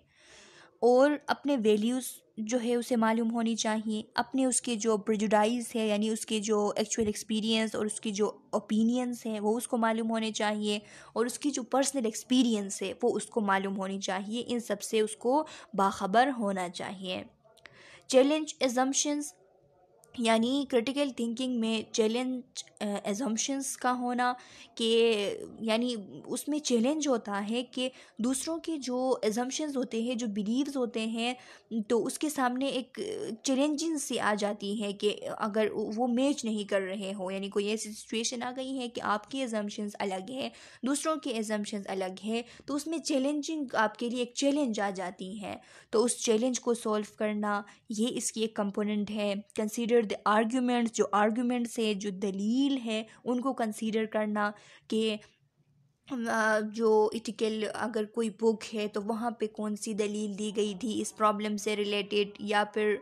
और अपने वैल्यूज़ जो है उसे मालूम होनी चाहिए, अपने उसके जो प्रेजुडाइज है यानी उसके जो एक्चुअल एक्सपीरियंस और उसकी जो ओपिनियंस हैं वो उसको मालूम होने चाहिए, और उसकी जो पर्सनल एक्सपीरियंस है वो उसको मालूम होनी चाहिए। इन सब से उसको बाखबर होना चाहिए। चैलेंज एजम्पशंस यानी क्रिटिकल थिंकिंग में चैलेंज एजम्पशंस का होना कि यानी उसमें चैलेंज होता है कि दूसरों के जो एजम्पशंस होते हैं, जो बिलीव्स होते हैं, तो उसके सामने एक चैलेंजिंग सी आ जाती है कि अगर वो मैच नहीं कर रहे हो, यानी कोई ऐसी सिचुएशन आ गई है कि आपके एजम्पशंस अलग है, दूसरों के एजम्पशंस अलग है, तो उसमें चैलेंजिंग आपके लिए एक चैलेंज आ जाती है। तो उस चैलेंज को सॉल्व करना ये इसकी एक कंपोनेंट है। कंसीडर द आर्ग्यूमेंट्स, जो आर्ग्यूमेंट्स है, जो दलील है, उनको कंसीडर करना कि जो इथिकल अगर कोई बुक है तो वहाँ पे कौन सी दलील दी गई थी इस प्रॉब्लम से रिलेटेड, या फिर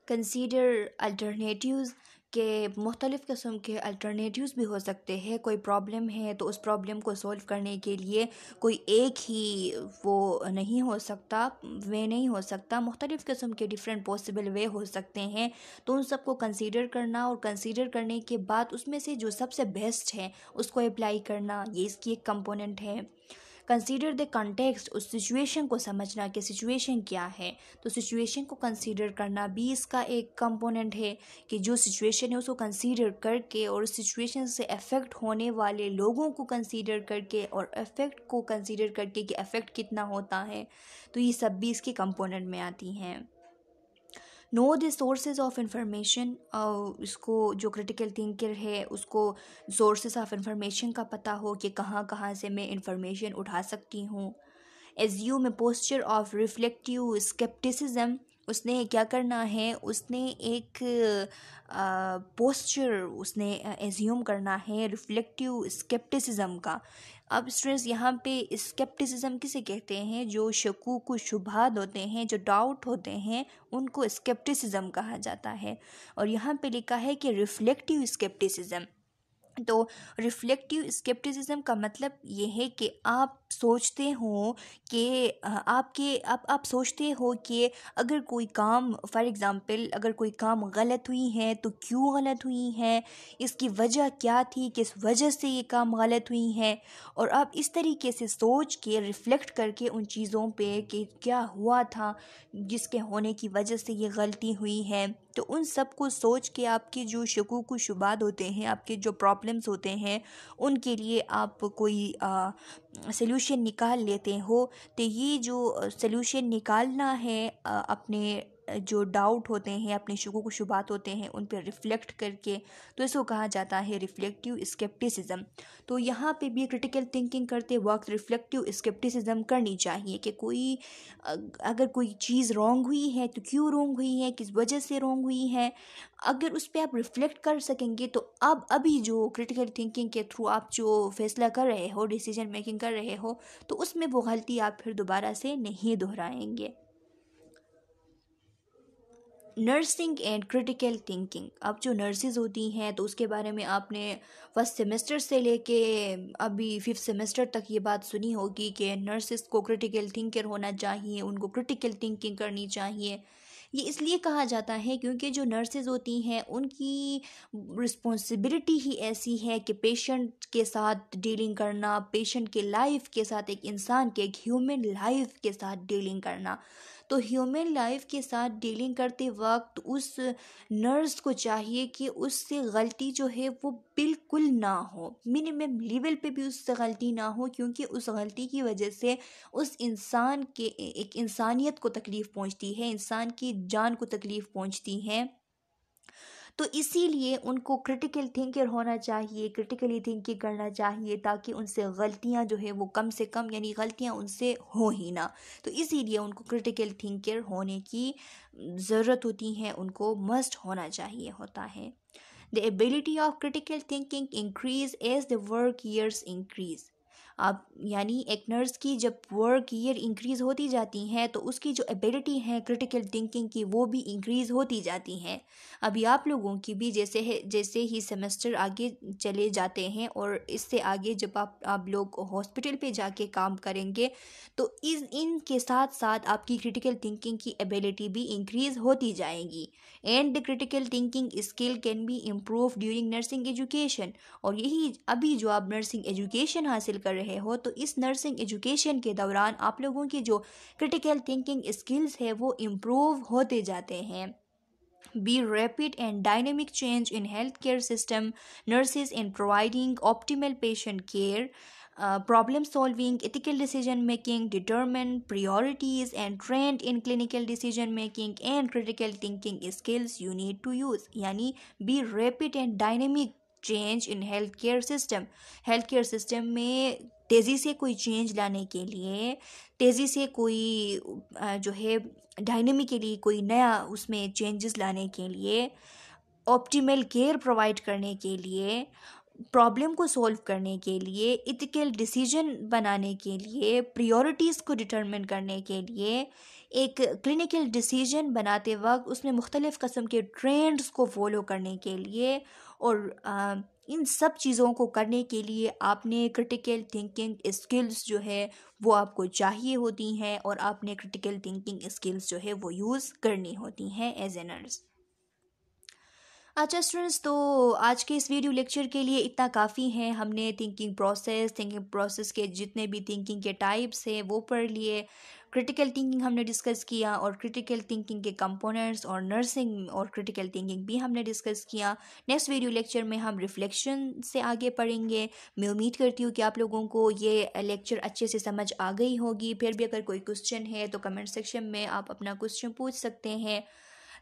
कंसीडर अल्टरनेटिव्स के मुख्तलिफ़ किस्म के अल्टरनेटिव्स भी हो सकते हैं। कोई प्रॉब्लम है तो उस प्रॉब्लम को सॉल्व करने के लिए कोई एक ही वो नहीं हो सकता, वे नहीं हो सकता, मुख्तलिफ़ किस्म के डिफरेंट पॉसिबल वे हो सकते हैं। तो उन सबको कंसीडर करना, और कंसीडर करने के बाद उसमें से जो सबसे बेस्ट है उसको अप्लाई करना, ये इसकी एक कंपोनेंट है। कंसीडर द कॉन्टेक्स्ट, उस सिचुएशन को समझना कि सिचुएशन क्या है, तो सिचुएशन को कंसीडर करना भी इसका एक कंपोनेंट है कि जो सिचुएशन है उसको कंसीडर करके और उस सिचुएशन से अफेक्ट होने वाले लोगों को कंसीडर करके और इफ़ेक्ट को कंसीडर करके कि इफ़ेक्ट कितना होता है, तो ये सब भी इसके कंपोनेंट में आती हैं। Know the sources of information, इसको जो क्रिटिकल थिंकर है उसको सोर्सेज ऑफ इंफॉर्मेशन का पता हो कि कहाँ कहाँ से मैं इंफॉर्मेशन उठा सकती हूँ। Assume A posture of reflective scepticism, उसने क्या करना है, उसने एक पोस्चर उसने एज्यूम करना है रिफ्लेक्टिव स्केप्टिसिज्म का। अब स्ट्रेस यहाँ पे स्केप्टिसिज्म किसे कहते हैं, जो शकूक व शुबहात होते हैं, जो डाउट होते हैं, उनको स्केप्टिसिज्म कहा जाता है। और यहाँ पे लिखा है कि रिफ्लेक्टिव स्केप्टिसिज्म, तो रिफ्लेक्टिव स्केप्टिसिज्म का मतलब ये है कि आप सोचते हो कि आप सोचते हो कि अगर कोई काम, फॉर एग्ज़ाम्पल अगर कोई काम गलत हुई है तो क्यों गलत हुई है, इसकी वजह क्या थी, किस वजह से ये काम गलत हुई है, और आप इस तरीके से सोच के रिफ़्लेक्ट करके उन चीज़ों पे कि क्या हुआ था जिसके होने की वजह से ये गलती हुई है, तो उन सब को सोच के आपके जो शकूक व शुबात होते हैं, आपके जो प्रॉब्लम्स होते हैं, उनके लिए आप कोई सल्यूशन निकाल लेते हो। तो ये जो सल्यूशन निकालना है अपने जो डाउट होते हैं, अपने शकूक व शुबात होते हैं, उन पर रिफ़्लेक्ट करके, तो इसको कहा जाता है रिफ्लेक्टिव स्केप्टिसिज्म। तो यहाँ पे भी क्रिटिकल थिंकिंग करते वक्त रिफ्लेक्टिव स्केप्टिसिज्म करनी चाहिए कि कोई अगर कोई चीज़ रॉन्ग हुई है तो क्यों रॉन्ग हुई है, किस वजह से रॉन्ग हुई है, अगर उस पर आप रिफ़्लेक्ट कर सकेंगे तो अब अभी जो क्रिटिकल थिंकिंग के थ्रू आप जो फैसला कर रहे हो, डिसीजन मेकिंग कर रहे हो, तो उसमें वो गलती आप फिर दोबारा से नहीं दोहराएंगे। नर्सिंग एंड क्रिटिकल थिंकिंग, अब जो नर्सिस होती हैं तो उसके बारे में आपने फर्स्ट सेमेस्टर से लेके अभी फिफ्थ सेमेस्टर तक ये बात सुनी होगी कि नर्सिस को क्रिटिकल थिंकर होना चाहिए, उनको क्रिटिकल थिंकिंग करनी चाहिए। ये इसलिए कहा जाता है क्योंकि जो नर्सेज होती हैं उनकी रिस्पॉन्सिबिलिटी ही ऐसी है कि पेशेंट के साथ डीलिंग करना, पेशेंट के लाइफ के साथ, एक इंसान के, एक ह्यूमन लाइफ के साथ डीलिंग करना। तो ह्यूमन लाइफ के साथ डीलिंग करते वक्त उस नर्स को चाहिए कि उससे गलती जो है वो बिल्कुल ना हो, मिनिमम लेवल पे भी उससे गलती ना हो, क्योंकि उस गलती की वजह से उस इंसान के एक इंसानियत को तकलीफ़ पहुंचती है, इंसान की जान को तकलीफ़ पहुंचती है। तो इसीलिए उनको क्रिटिकल थिंकर होना चाहिए, क्रिटिकली थिंकिंग करना चाहिए, ताकि उनसे गलतियां जो है वो कम से कम, यानी गलतियां उनसे हो ही ना। तो इसीलिए उनको क्रिटिकल थिंकर होने की ज़रूरत होती है, उनको मस्ट होना चाहिए होता है। The ability of critical thinking increase as the work years increase. आप यानी एक नर्स की जब वर्क ईयर इंक्रीज़ होती जाती हैं तो उसकी जो एबिलिटी है क्रिटिकल थिंकिंग की वो भी इंक्रीज़ होती जाती हैं। अभी आप लोगों की भी जैसे ही सेमेस्टर आगे चले जाते हैं और इससे आगे जब आप लोग हॉस्पिटल पे जाके काम करेंगे तो इनके साथ साथ आपकी क्रिटिकल थिंकिंग की एबिलिटी भी इंक्रीज़ होती जाएगी। And the critical thinking skill can be improve during nursing education. और यही अभी जो आप नर्सिंग एजुकेशन हासिल कर रहे हो तो इस नर्सिंग एजुकेशन के दौरान आप लोगों की जो क्रिटिकल थिंकिंग स्किल्स है वो इम्प्रूव होते जाते हैं। Be rapid and dynamic change in healthcare system, nurses in providing optimal patient care, problem solving, ethical decision making, determine priorities, and trained in clinical decision making and critical thinking skills you need to use. यानी be rapid and dynamic change in health care system. Health care system में तेज़ी से कोई चेंज लाने के लिए, तेज़ी से कोई जो है डायनेमिकली कोई नया उसमें चेंजेस लाने के लिए, ऑप्टिमल केयर प्रोवाइड करने के लिए, प्रॉब्लम को सॉल्व करने के लिए, इथिकल डिसीजन बनाने के लिए, प्रायोरिटीज़ को डिटरमिन करने के लिए, एक क्लिनिकल डिसीजन बनाते वक्त उसमें मुख्तलिफ़ किस्म के ट्रेंड्स को फॉलो करने के लिए, और इन सब चीज़ों को करने के लिए आपने क्रिटिकल थिंकिंग स्किल्स जो है वो आपको चाहिए होती हैं, और आपने क्रिटिकल थिंकिंग स्किल्स जो है वो यूज़ करनी होती हैं एज ए नर्स। अच्छा स्टूडेंट्स, तो आज के इस वीडियो लेक्चर के लिए इतना काफ़ी है। हमने थिंकिंग प्रोसेस के जितने भी थिंकिंग के टाइप्स हैं वो पढ़ लिए, क्रिटिकल थिंकिंग हमने डिस्कस किया, और क्रिटिकल थिंकिंग के कंपोनेंट्स और नर्सिंग और क्रिटिकल थिंकिंग भी हमने डिस्कस किया। नेक्स्ट वीडियो लेक्चर में हम रिफ्लेक्शन से आगे पढ़ेंगे। मैं उम्मीद करती हूँ कि आप लोगों को ये लेक्चर अच्छे से समझ आ गई होगी। फिर भी अगर कोई क्वेश्चन है तो कमेंट सेक्शन में आप अपना क्वेश्चन पूछ सकते हैं।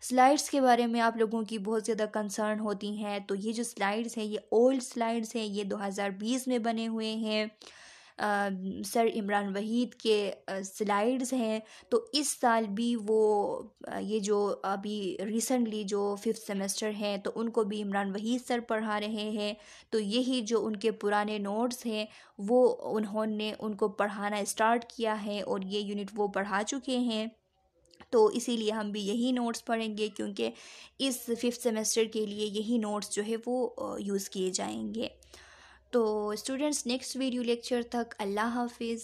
स्लाइड्स के बारे में आप लोगों की बहुत ज़्यादा कंसर्न होती हैं, तो ये जो स्लाइड्स हैं ये ओल्ड स्लाइड्स हैं, ये 2020 में बने हुए हैं। सर इमरान वहीद के स्लाइड्स हैं। तो इस साल भी वो ये जो अभी रिसेंटली जो 5th सेमेस्टर हैं तो उनको भी इमरान वहीद सर पढ़ा रहे हैं। तो यही जो उनके पुराने नोट्स हैं वो उन्होंने उनको पढ़ाना स्टार्ट किया है, और ये यूनिट वो पढ़ा चुके हैं। तो इसीलिए हम भी यही नोट्स पढ़ेंगे, क्योंकि इस 5th सेमेस्टर के लिए यही नोट्स जो है वो यूज़ किए जाएंगे। तो स्टूडेंट्स, नेक्स्ट वीडियो लेक्चर तक अल्लाह हाफिज़।